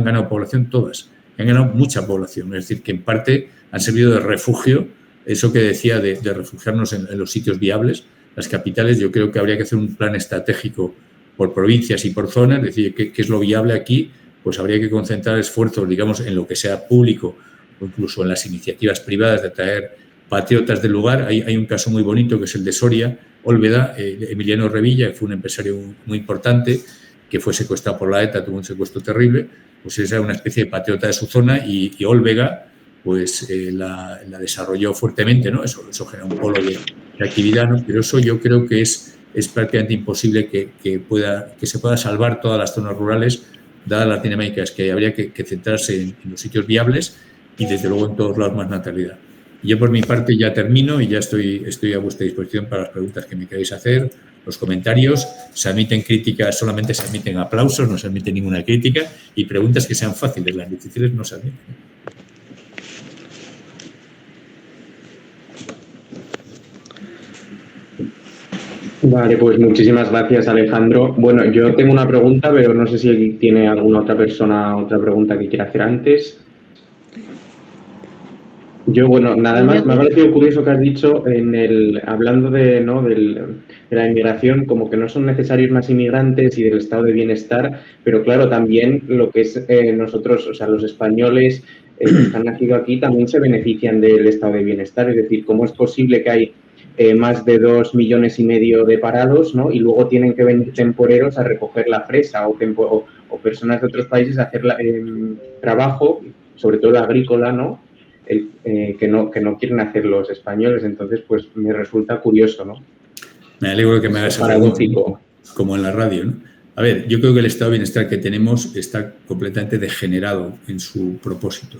ganado población todas, han ganado mucha población. Es decir, que en parte han servido de refugio, eso que decía de refugiarnos en los sitios viables. Las capitales, yo creo que habría que hacer un plan estratégico por provincias y por zonas, es decir, ¿qué es lo viable aquí? Pues habría que concentrar esfuerzos, digamos, en lo que sea público o incluso en las iniciativas privadas de traer patriotas del lugar. Hay un caso muy bonito que es el de Soria, Olveda, Emiliano Revilla, que fue un empresario muy importante, que fue secuestrado por la ETA, tuvo un secuestro terrible, pues esa era una especie de patriota de su zona y Olvega pues la desarrolló fuertemente, ¿no? Eso genera un polo de actividad, ¿no? Pero eso yo creo que es prácticamente imposible que se pueda salvar todas las zonas rurales, dadas las dinámicas que habría que centrarse en los sitios viables y desde luego en todos lados más natalidad. Y yo por mi parte ya termino y ya estoy a vuestra disposición para las preguntas que me queráis hacer, los comentarios. Se admiten críticas, solamente se admiten aplausos, no se admite ninguna crítica, y preguntas que sean fáciles, las difíciles no se admiten. Vale, pues muchísimas gracias, Alejandro. Bueno, yo tengo una pregunta, pero no sé si tiene alguna otra persona otra pregunta que quiera hacer antes. Yo, bueno, nada más, me ha parecido curioso que has dicho hablando de la inmigración, como que no son necesarios más inmigrantes y del estado de bienestar, pero claro, también lo que es nosotros, o sea, los españoles que han nacido aquí también se benefician del estado de bienestar. Es decir, ¿cómo es posible que hay más de 2,5 millones de parados, ¿no? Y luego tienen que venir temporeros a recoger la fresa o personas de otros países a hacer trabajo, sobre todo agrícola, ¿no? Que no quieren hacer los españoles. Entonces, pues me resulta curioso, ¿no? Me alegro que me hagas paradójico, como en la radio, ¿no? A ver, yo creo que el estado de bienestar que tenemos está completamente degenerado en su propósito.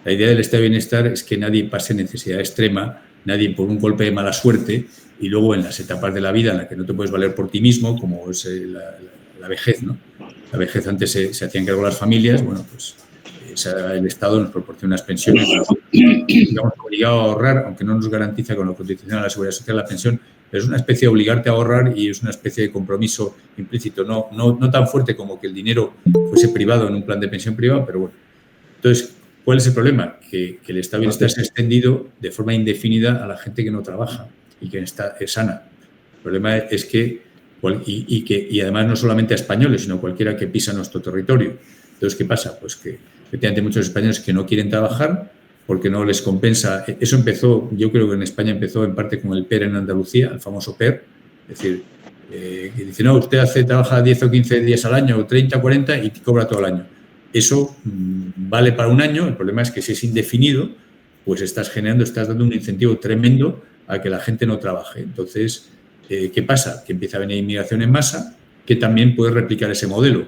La idea del estado de bienestar es que nadie pase necesidad extrema, nadie por un golpe de mala suerte, y luego en las etapas de la vida en las que no te puedes valer por ti mismo, como es la vejez, ¿no? La vejez antes se hacían cargo las familias, bueno, pues el Estado nos proporciona unas pensiones, digamos, obligado a ahorrar, aunque no nos garantiza con lo condicional la seguridad social la pensión, pero es una especie de obligarte a ahorrar y es una especie de compromiso implícito, no tan fuerte como que el dinero fuese privado en un plan de pensión privado, pero bueno. Entonces, ¿cuál es el problema? Que el estado de bienestar se ha extendido de forma indefinida a la gente que no trabaja y que es sana. El problema es que, y además no solamente a españoles, sino a cualquiera que pisa nuestro territorio. Entonces, ¿qué pasa? Pues que efectivamente muchos españoles que no quieren trabajar porque no les compensa. Eso empezó, yo creo que en España empezó en parte con el PER en Andalucía, el famoso PER. Es decir, que dice, no, usted trabaja 10 o 15 días al año, o 30, 40 y cobra todo el año. Eso vale para un año. El problema es que si es indefinido, pues estás dando un incentivo tremendo a que la gente no trabaje. Entonces, ¿qué pasa? Que empieza a venir inmigración en masa, que también puede replicar ese modelo.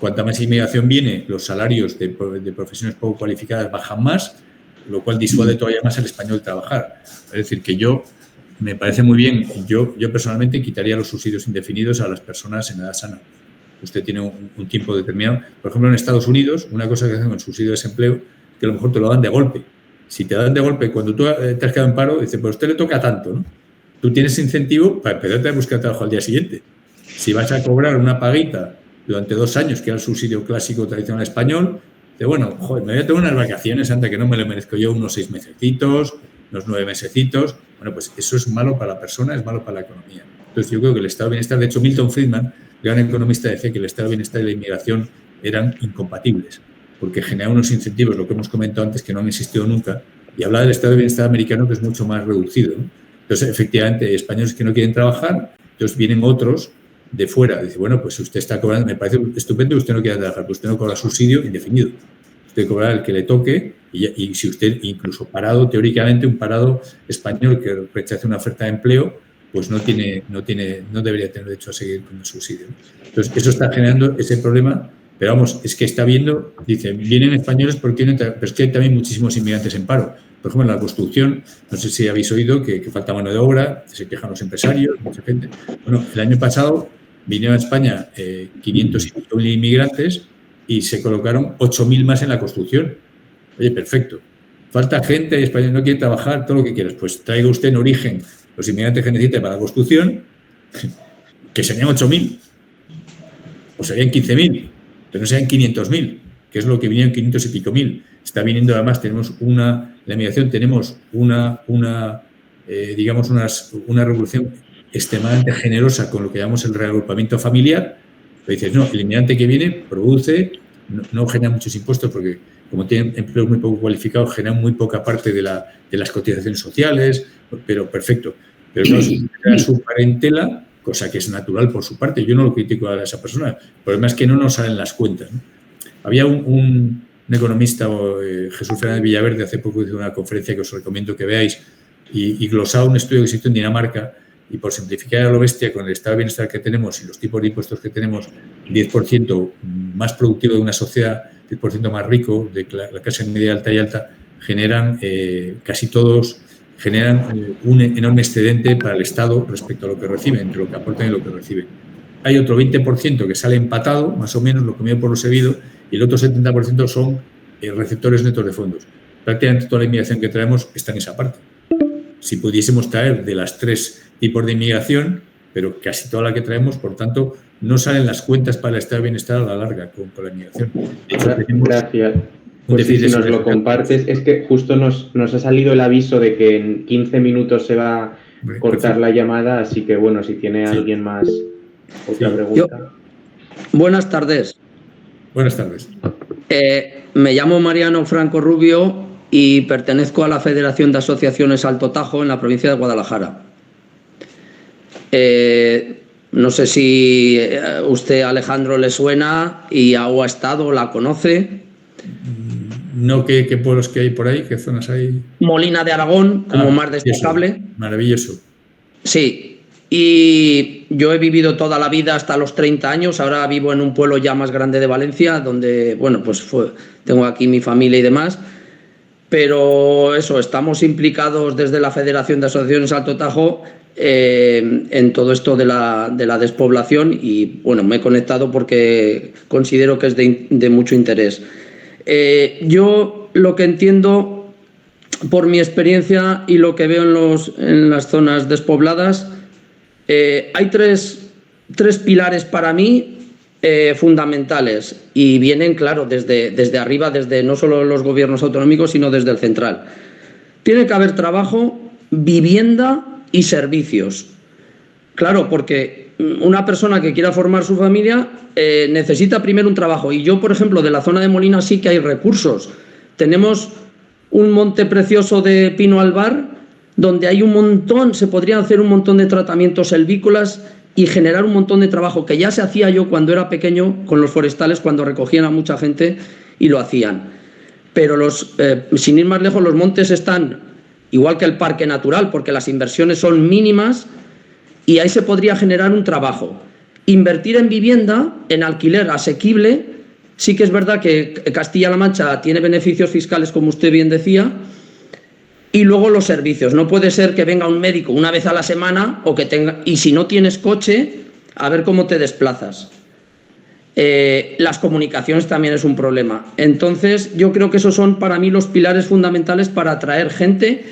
Cuanta más inmigración viene, los salarios de profesiones poco cualificadas bajan más, lo cual disuade todavía más al español trabajar. Es decir, que me parece muy bien, yo personalmente quitaría los subsidios indefinidos a las personas en edad sana. Usted tiene un tiempo determinado. Por ejemplo, en Estados Unidos, una cosa que hacen con el subsidio de desempleo, que a lo mejor te lo dan de golpe. Si te dan de golpe, cuando tú te has quedado en paro, dice, pues a usted le toca tanto, ¿no? Tú tienes incentivo para empezarte a buscar trabajo al día siguiente. Si vas a cobrar una paguita durante 2 años, que era el subsidio clásico tradicional español, de bueno, joder, me voy a tener unas vacaciones antes que no me lo merezco yo, unos 6 mesecitos, unos 9 mesecitos. Bueno, pues eso es malo para la persona, es malo para la economía. Entonces yo creo que el estado de bienestar, de hecho Milton Friedman, gran economista, decía que el estado de bienestar y la inmigración eran incompatibles, porque generan unos incentivos, lo que hemos comentado antes, que no han existido nunca, y hablaba del estado de bienestar americano, que es mucho más reducido, ¿no? Entonces, efectivamente, españoles que no quieren trabajar, entonces vienen otros de fuera. Dice, bueno, pues usted está cobrando, me parece estupendo que usted no quiera trabajar, pues usted no cobra subsidio indefinido. Usted cobra el que le toque y si usted, incluso parado, teóricamente, un parado español que rechace una oferta de empleo, pues no debería tener derecho a seguir con el subsidio. Entonces, eso está generando ese problema, pero vamos, es que está viendo, dice, vienen españoles porque pero es que hay también muchísimos inmigrantes en paro. Por ejemplo, en la construcción, no sé si habéis oído que falta mano de obra, que se quejan los empresarios, mucha gente. Bueno, el año pasado vinieron a España 500 y pico mil inmigrantes y se colocaron 8.000 más en la construcción. Oye, perfecto. Falta gente, España no quiere trabajar, todo lo que quieras. Pues traiga usted en origen los inmigrantes que necesite para la construcción, que serían 8.000, o serían 15.000, pero no serían 500.000, que es lo que vinieron 500 y pico mil. Está viniendo, además, tenemos la inmigración, tenemos una revolución extremadamente generosa con lo que llamamos el reagrupamiento familiar. Pero dices, no, el inmigrante que viene produce, no genera muchos impuestos porque como tienen empleos muy poco cualificados, generan muy poca parte de las cotizaciones sociales, pero perfecto. Pero claro, crea su parentela, cosa que es natural por su parte. Yo no lo critico a esa persona. El problema es que no nos salen las cuentas, ¿no? Había un economista, Jesús Fernández Villaverde, hace poco hizo una conferencia que os recomiendo que veáis y glosaba un estudio que existe en Dinamarca y por simplificar a lo bestia con el estado de bienestar que tenemos y los tipos de impuestos que tenemos, 10% más productivo de una sociedad, 10% más rico, de la clase media alta y alta, casi todos generan un enorme excedente para el Estado respecto a lo que reciben, entre lo que aportan y lo que reciben. Hay otro 20% que sale empatado, más o menos, lo comido por lo servido, y el otro 70% son receptores netos de fondos. Prácticamente toda la inmigración que traemos está en esa parte. Si pudiésemos traer de las 3 tipos de inmigración, pero casi toda la que traemos, por tanto, no salen las cuentas para el estado de bienestar a la larga con la inmigración. De hecho, gracias. Pues si nos lo compartes, es que justo nos ha salido el aviso de que en 15 minutos se va a cortar la llamada, así que bueno, si tiene alguien más otra pregunta. Buenas tardes. Buenas tardes. Me llamo Mariano Franco Rubio y pertenezco a la Federación de Asociaciones Alto Tajo en la provincia de Guadalajara. No sé si usted, Alejandro, le suena y ha estado, la conoce. No, ¿qué pueblos que hay por ahí? ¿Qué zonas hay? Molina de Aragón, como más destacable. Eso, maravilloso. Sí, y yo he vivido toda la vida hasta los 30 años. Ahora vivo en un pueblo ya más grande de Valencia, donde, bueno, pues tengo aquí mi familia y demás. Pero eso, estamos implicados desde la Federación de Asociaciones Alto Tajo en todo esto de la despoblación y, bueno, me he conectado porque considero que es de mucho interés. Yo lo que entiendo por mi experiencia y lo que veo en las zonas despobladas, hay tres pilares para mí fundamentales y vienen, claro, desde arriba, desde no solo los gobiernos autonómicos, sino desde el central. Tiene que haber trabajo, vivienda y servicios. Claro, porque una persona que quiera formar su familia necesita primero un trabajo. Y yo, por ejemplo, de la zona de Molina sí que hay recursos. Tenemos un monte precioso de Pino Albar, donde hay un montón, se podrían hacer un montón de tratamientos selvícolas y generar un montón de trabajo, que ya se hacía yo cuando era pequeño con los forestales, cuando recogían a mucha gente y lo hacían. Pero sin ir más lejos, los montes están igual que el parque natural, porque las inversiones son mínimas y ahí se podría generar un trabajo. Invertir en vivienda, en alquiler asequible. Sí que es verdad que Castilla-La Mancha tiene beneficios fiscales, como usted bien decía, y luego los servicios. No puede ser que venga un médico una vez a la semana y si no tienes coche, a ver cómo te desplazas. Las comunicaciones también es un problema. Entonces, yo creo que esos son para mí los pilares fundamentales para atraer gente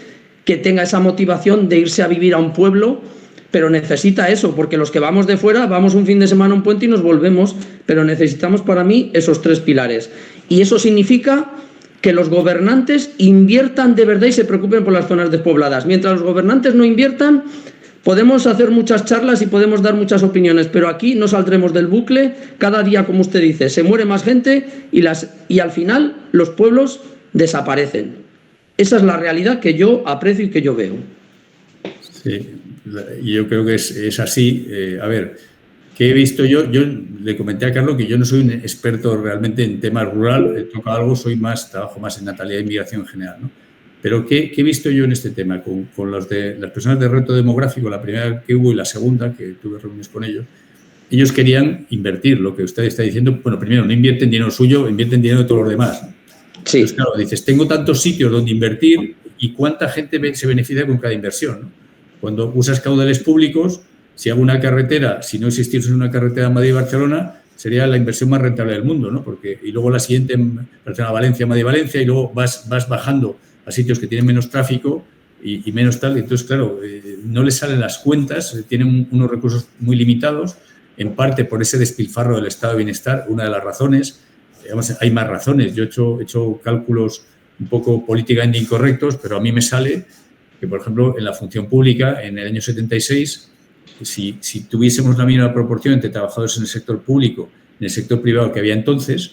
que tenga esa motivación de irse a vivir a un pueblo, pero necesita eso, porque los que vamos de fuera, vamos un fin de semana a un puente y nos volvemos, pero necesitamos para mí esos tres pilares. Y eso significa que los gobernantes inviertan de verdad y se preocupen por las zonas despobladas. Mientras los gobernantes no inviertan, podemos hacer muchas charlas y podemos dar muchas opiniones, pero aquí no saldremos del bucle. Cada día, como usted dice, se muere más gente y al final los pueblos desaparecen. Esa es la realidad que yo aprecio y que yo veo. Sí, yo creo que es así. A ver, ¿qué he visto yo? Yo le comenté a Carlos que yo no soy un experto realmente en temas rural, he tocado algo, trabajo más en natalidad e inmigración en general, ¿no? Pero ¿qué he visto yo en este tema? Con las personas de reto demográfico, la primera que hubo y la segunda, que tuve reuniones con ellos querían invertir, lo que usted está diciendo. Bueno, primero, no invierten dinero suyo, invierten dinero de todos los demás. Sí. Entonces, claro, dices, tengo tantos sitios donde invertir y cuánta gente se beneficia con cada inversión, ¿no? Cuando usas caudales públicos, si hago una carretera, si no existiese una carretera Madrid-Barcelona, sería la inversión más rentable del mundo, ¿no? Y luego la siguiente, Barcelona-Valencia, Madrid-Valencia, y luego vas bajando a sitios que tienen menos tráfico y menos tal. Entonces, claro, no les salen las cuentas, tienen unos recursos muy limitados, en parte por ese despilfarro del estado de bienestar. Una de las razones, digamos, hay más razones. Yo he hecho cálculos un poco políticamente incorrectos, pero a mí me sale que, por ejemplo, en la función pública, en el año 76, si tuviésemos la misma proporción entre trabajadores en el sector público y en el sector privado que había entonces,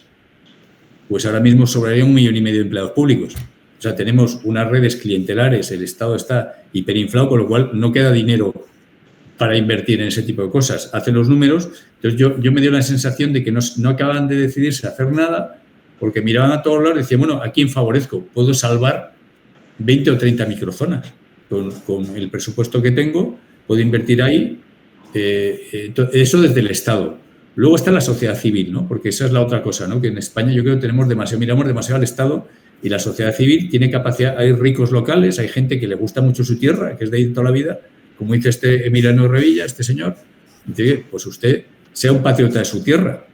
pues ahora mismo sobraría 1,5 millones de empleados públicos. O sea, tenemos unas redes clientelares, el Estado está hiperinflado, con lo cual no queda dinero para invertir en ese tipo de cosas. Hacen los números. Entonces, yo me dio la sensación de que no acaban de decidirse a hacer nada, porque miraban a todos lados y decían, bueno, ¿a quién favorezco? Puedo salvar 20 o 30 microzonas. Con el presupuesto que tengo, puedo invertir ahí. Eso desde el Estado. Luego está la sociedad civil, ¿no? Porque esa es la otra cosa, ¿no? Que en España yo creo que miramos demasiado al Estado, y la sociedad civil tiene capacidad. Hay ricos locales, hay gente que le gusta mucho su tierra, que es de ahí toda la vida, como dice este Emiliano Revilla, este señor. Dice, pues usted sea un patriota de su tierra,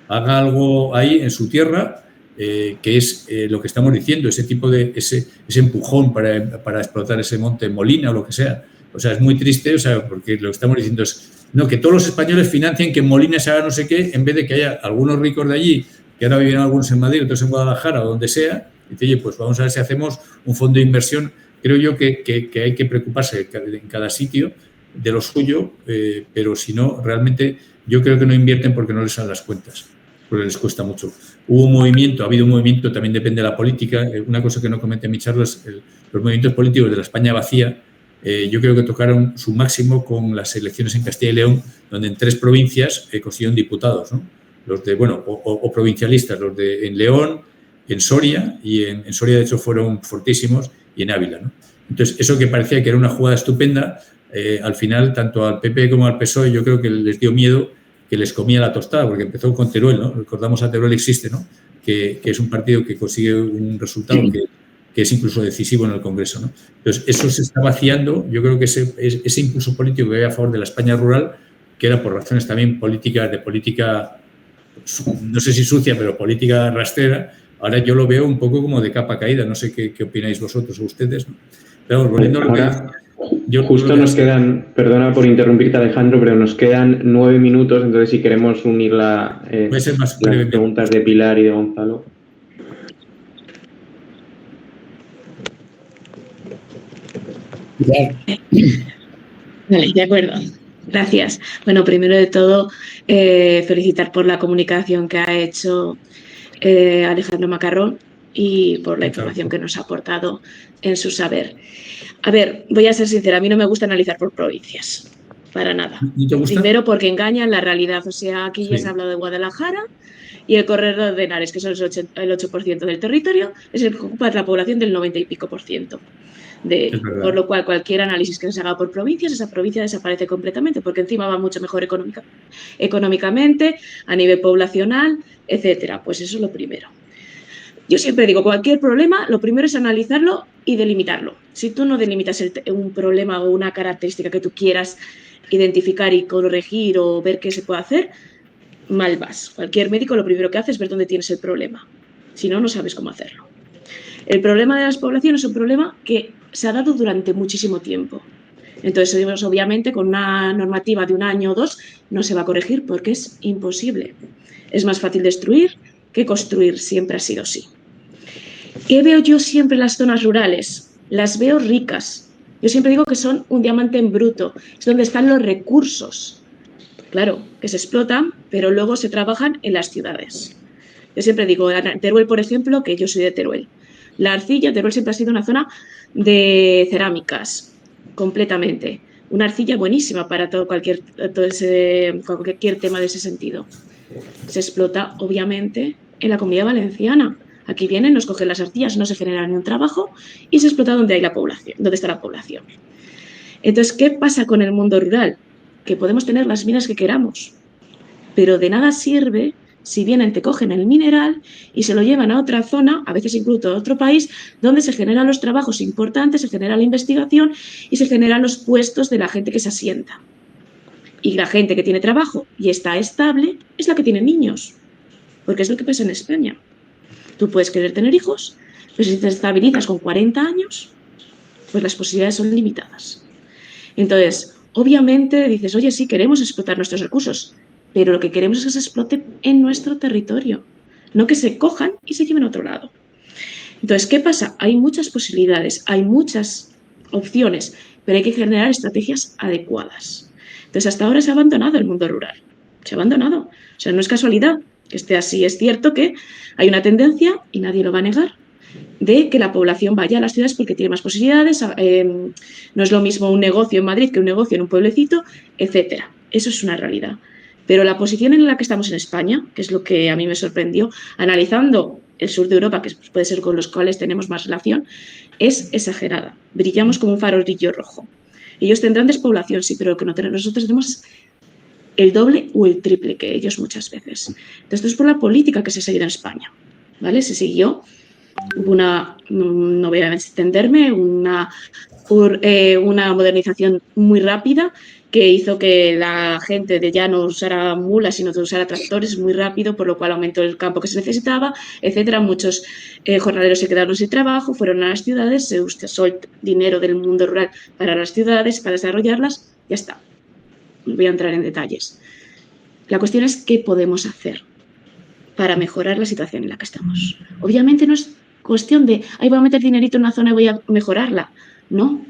haga algo ahí en su tierra, que es lo que estamos diciendo, ese tipo de ese empujón para explotar ese monte Molina o lo que sea. O sea, es muy triste, o sea, porque lo que estamos diciendo es que todos los españoles financien que en Molina se haga no sé qué, en vez de que haya algunos ricos de allí, que ahora viven algunos en Madrid, otros en Guadalajara o donde sea, y dice, oye, pues vamos a ver si hacemos un fondo de inversión. Creo yo que hay que preocuparse en cada sitio de lo suyo, pero si no, realmente yo creo que no invierten porque no les salen las cuentas, porque les cuesta mucho. Ha habido un movimiento, también depende de la política. Una cosa que no comenté en mi charla es los movimientos políticos de la España vacía, yo creo que tocaron su máximo con las elecciones en Castilla y León, donde en 3 provincias consiguieron diputados, ¿no? Los de, bueno, o provincialistas, los de en León, en Soria, y en Soria de hecho fueron fortísimos, y en Ávila, ¿no? Entonces, eso que parecía que era una jugada estupenda, al final, tanto al PP como al PSOE, yo creo que les dio miedo que les comía la tostada, porque empezó con Teruel, ¿no? Recordamos a Teruel Existe, ¿no? Que es un partido que consigue un resultado que es incluso decisivo en el Congreso, ¿no? Entonces, eso se está vaciando. Yo creo que ese impulso político que había a favor de la España rural, que era por razones también políticas, de política, no sé si sucia, pero política rastrera, ahora yo lo veo un poco como de capa caída. No sé qué opináis vosotros o ustedes, ¿no? Pero volviendo a lo que decía, justo nos quedan, perdona por interrumpirte, Alejandro, pero nos quedan 9 minutos, entonces si queremos unir las preguntas de Pilar y de Gonzalo. Vale, de acuerdo. Gracias. Bueno, primero de todo, felicitar por la comunicación que ha hecho Alejandro Macarrón y por la información que nos ha aportado en su saber. A ver, voy a ser sincera, a mí no me gusta analizar por provincias, para nada. ¿Te gusta? Primero porque engañan la realidad, o sea, aquí ya se ha hablado de Guadalajara y el corredor de Henares, que son el 8% del territorio, es el que ocupa la población del 90 y pico por ciento. Por lo cual, cualquier análisis que se haga por provincias, esa provincia desaparece completamente, porque encima va mucho mejor económicamente, a nivel poblacional, etcétera. Pues eso es lo primero. Yo siempre digo, cualquier problema, lo primero es analizarlo y delimitarlo. Si tú no delimitas un problema o una característica que tú quieras identificar y corregir o ver qué se puede hacer, mal vas. Cualquier médico lo primero que hace es ver dónde tienes el problema. Si no, no sabes cómo hacerlo. El problema de las poblaciones es un problema que se ha dado durante muchísimo tiempo. Entonces, obviamente, con una normativa de 1 año o 2 no se va a corregir porque es imposible. Es más fácil destruir que construir, siempre ha sido así. ¿Qué veo yo siempre en las zonas rurales? Las veo ricas. Yo siempre digo que son un diamante en bruto, es donde están los recursos. Claro, que se explotan, pero luego se trabajan en las ciudades. Yo siempre digo, Teruel, por ejemplo, que yo soy de Teruel. La arcilla, Teruel siempre ha sido una zona de cerámicas, completamente. Una arcilla buenísima para cualquier tema de ese sentido. Se explota, obviamente, en la Comunidad Valenciana. Aquí vienen, nos cogen las arcillas, no se genera ni un trabajo y se explota donde hay la población, donde está la población. Entonces, ¿qué pasa con el mundo rural? Que podemos tener las minas que queramos, pero de nada sirve si vienen, te cogen el mineral y se lo llevan a otra zona, a veces incluso a otro país, donde se generan los trabajos importantes, se genera la investigación y se generan los puestos de la gente que se asienta. Y la gente que tiene trabajo y está estable es la que tiene niños, porque es lo que pasa en España. Tú puedes querer tener hijos, pero si te estabilizas con 40 años, pues las posibilidades son limitadas. Entonces, obviamente dices, oye, sí, queremos explotar nuestros recursos, pero lo que queremos es que se explote en nuestro territorio, no que se cojan y se lleven a otro lado. Entonces, ¿qué pasa? Hay muchas posibilidades, hay muchas opciones, pero hay que generar estrategias adecuadas. Entonces, hasta ahora se ha abandonado el mundo rural, se ha abandonado. O sea, no es casualidad que esté así. Es cierto que hay una tendencia, y nadie lo va a negar, de que la población vaya a las ciudades porque tiene más posibilidades, no es lo mismo un negocio en Madrid que un negocio en un pueblecito, etcétera. Eso es una realidad. Pero la posición en la que estamos en España, que es lo que a mí me sorprendió, analizando el sur de Europa, que puede ser con los cuales tenemos más relación, es exagerada. Brillamos como un farolillo rojo. Ellos tendrán despoblación, sí, pero lo que nosotros tenemos el doble o el triple que ellos muchas veces. Entonces, esto es por la política que se siguió en España, ¿vale? Se siguió, hubo no voy a extenderme, una modernización muy rápida que hizo que la gente ya no usara mulas, sino que usara tractores muy rápido, por lo cual aumentó el campo que se necesitaba, etcétera. Muchos jornaleros se quedaron sin trabajo, fueron a las ciudades, se usó el dinero del mundo rural para las ciudades, para desarrollarlas, ya está. No voy a entrar en detalles. La cuestión es qué podemos hacer para mejorar la situación en la que estamos. Obviamente no es cuestión de, ahí voy a meter dinerito en una zona y voy a mejorarla. No,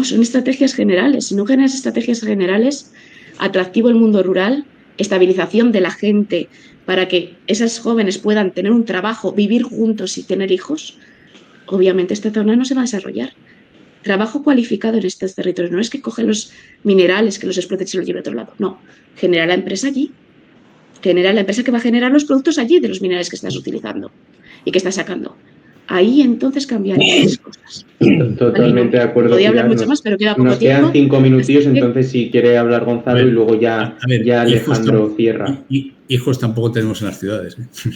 son estrategias generales. Si no generas estrategias generales, atractivo el mundo rural, estabilización de la gente para que esas jóvenes puedan tener un trabajo, vivir juntos y tener hijos, obviamente esta zona no se va a desarrollar. trabajo cualificado en estos territorios. No es que coge los minerales, que los explote y se los lleve a otro lado. No, genera la empresa allí. Genera la empresa que va a generar los productos allí de los minerales que estás utilizando y que estás sacando. Ahí entonces cambiarían las cosas. Totalmente de acuerdo. Podría hablar mucho más, pero queda poco nos tiempo. Nos quedan 5 minutillos, entonces si quiere hablar Gonzalo y luego ya Alejandro cierra. Hijos tampoco tenemos en las ciudades. Es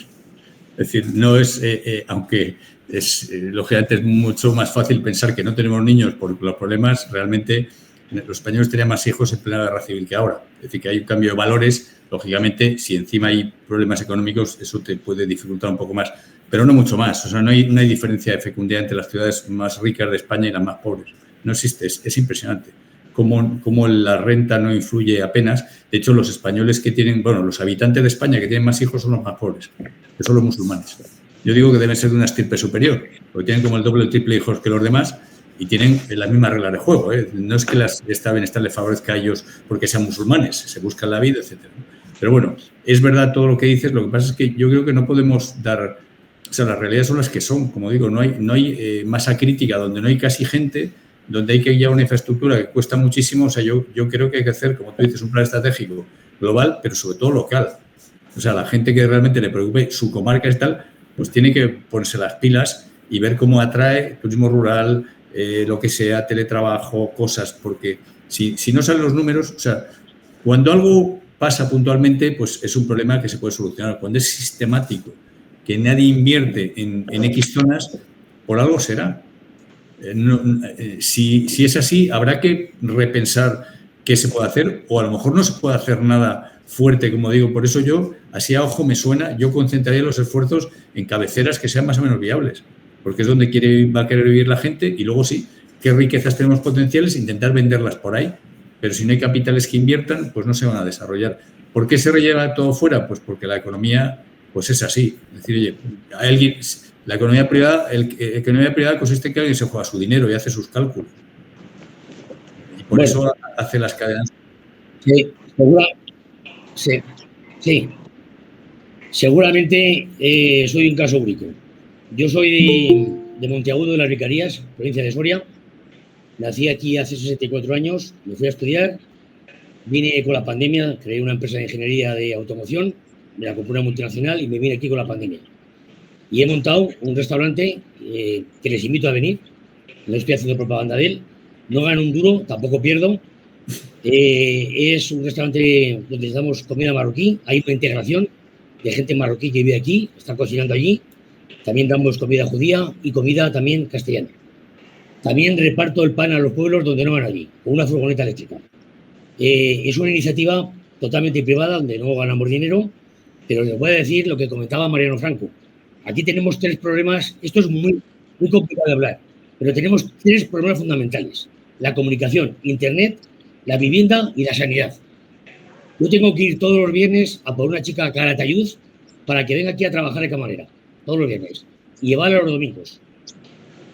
decir, no es, aunque es lógicamente es mucho más fácil pensar que no tenemos niños por los problemas, realmente los españoles tenían más hijos en plena guerra civil que ahora. Es decir, que hay un cambio de valores. Lógicamente, si encima hay problemas económicos, eso te puede dificultar un poco más, pero no mucho más. O sea, no hay diferencia de fecundidad entre las ciudades más ricas de España y las más pobres. No existe, es impresionante cómo la renta no influye apenas. De hecho, los españoles que tienen, bueno, los habitantes de España que tienen más hijos son los más pobres, que son los musulmanes. Yo digo que deben ser de una estirpe superior, porque tienen como el doble o el triple hijos que los demás y tienen las mismas reglas de juego. No es que esta bienestar les favorezca a ellos porque sean musulmanes, se buscan la vida, etcétera. Pero bueno, es verdad todo lo que dices, lo que pasa es que yo creo que no podemos dar, o sea, las realidades son las que son, como digo, no hay masa crítica donde no hay casi gente, donde hay que llevar una infraestructura que cuesta muchísimo. O sea, yo creo que hay que hacer, como tú dices, un plan estratégico global, pero sobre todo local. O sea, la gente que realmente le preocupe su comarca y tal, pues tiene que ponerse las pilas y ver cómo atrae turismo rural, lo que sea, teletrabajo, cosas, porque si no salen los números, o sea, cuando algo pasa puntualmente, pues es un problema que se puede solucionar. Cuando es sistemático, que nadie invierte en X zonas, por algo será. Si es así, habrá que repensar qué se puede hacer, o a lo mejor no se puede hacer nada fuerte, como digo. Por eso yo, así a ojo me suena, yo concentraría los esfuerzos en cabeceras que sean más o menos viables, porque es donde va a querer vivir la gente. Y luego sí, qué riquezas tenemos potenciales, intentar venderlas por ahí. Pero si no hay capitales que inviertan, pues no se van a desarrollar. ¿Por qué se relleva todo fuera? Pues porque la economía pues es así. Es decir, oye, la economía privada consiste en que alguien se juega su dinero y hace sus cálculos. Y por eso hace las cadenas. Sí. Seguramente soy un caso único. Yo soy de Monteagudo de las Vicarías, provincia de Soria. Nací aquí hace 64 años, me fui a estudiar, vine con la pandemia, creé una empresa de ingeniería de automoción, me la compré una multinacional y me vine aquí con la pandemia. Y he montado un restaurante que les invito a venir, no estoy haciendo propaganda de él, no gano un duro, tampoco pierdo. Es un restaurante donde damos comida marroquí, hay una integración de gente marroquí que vive aquí, está cocinando allí, también damos comida judía y comida también castellana. También reparto el pan a los pueblos donde no van allí, con una furgoneta eléctrica. Es una iniciativa totalmente privada, donde no ganamos dinero, pero les voy a decir lo que comentaba Mariano Franco. Aquí tenemos 3 problemas, esto es muy complicado de hablar, pero tenemos 3 problemas fundamentales. La comunicación, internet, la vivienda y la sanidad. Yo tengo que ir todos los viernes a por una chica a Calatayud para que venga aquí a trabajar de camarera, todos los viernes, y llevarla los domingos.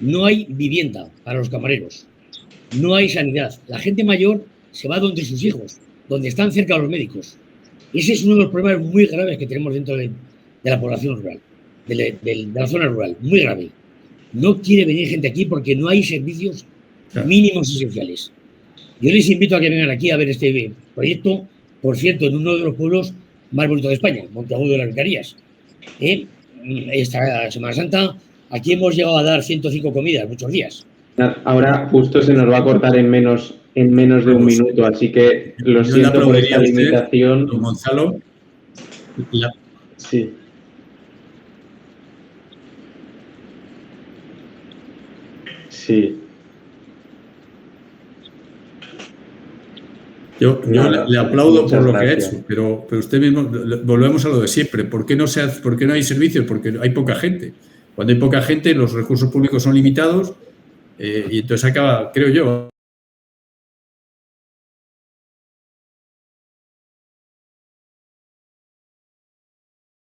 No hay vivienda para los camareros, no hay sanidad. La gente mayor se va donde sus hijos, donde están cerca de los médicos. Ese es uno de los problemas muy graves que tenemos dentro de la población rural, de la zona rural, muy grave. No quiere venir gente aquí porque no hay servicios mínimos esenciales. Yo les invito a que vengan aquí a ver este proyecto, por cierto, en uno de los pueblos más bonitos de España, Monteagudo de las Vicarías. Esta Semana Santa, aquí hemos llegado a dar 105 comidas muchos días. Ahora justo se nos va a cortar en menos de un minuto, así que lo siento por esta limitación. Don Gonzalo. Sí. Sí. Yo le aplaudo por lo que ha hecho, pero usted mismo, volvemos a lo de siempre. ¿Por qué no hay servicios? Porque hay poca gente. Cuando hay poca gente, los recursos públicos son limitados y entonces acaba, creo yo,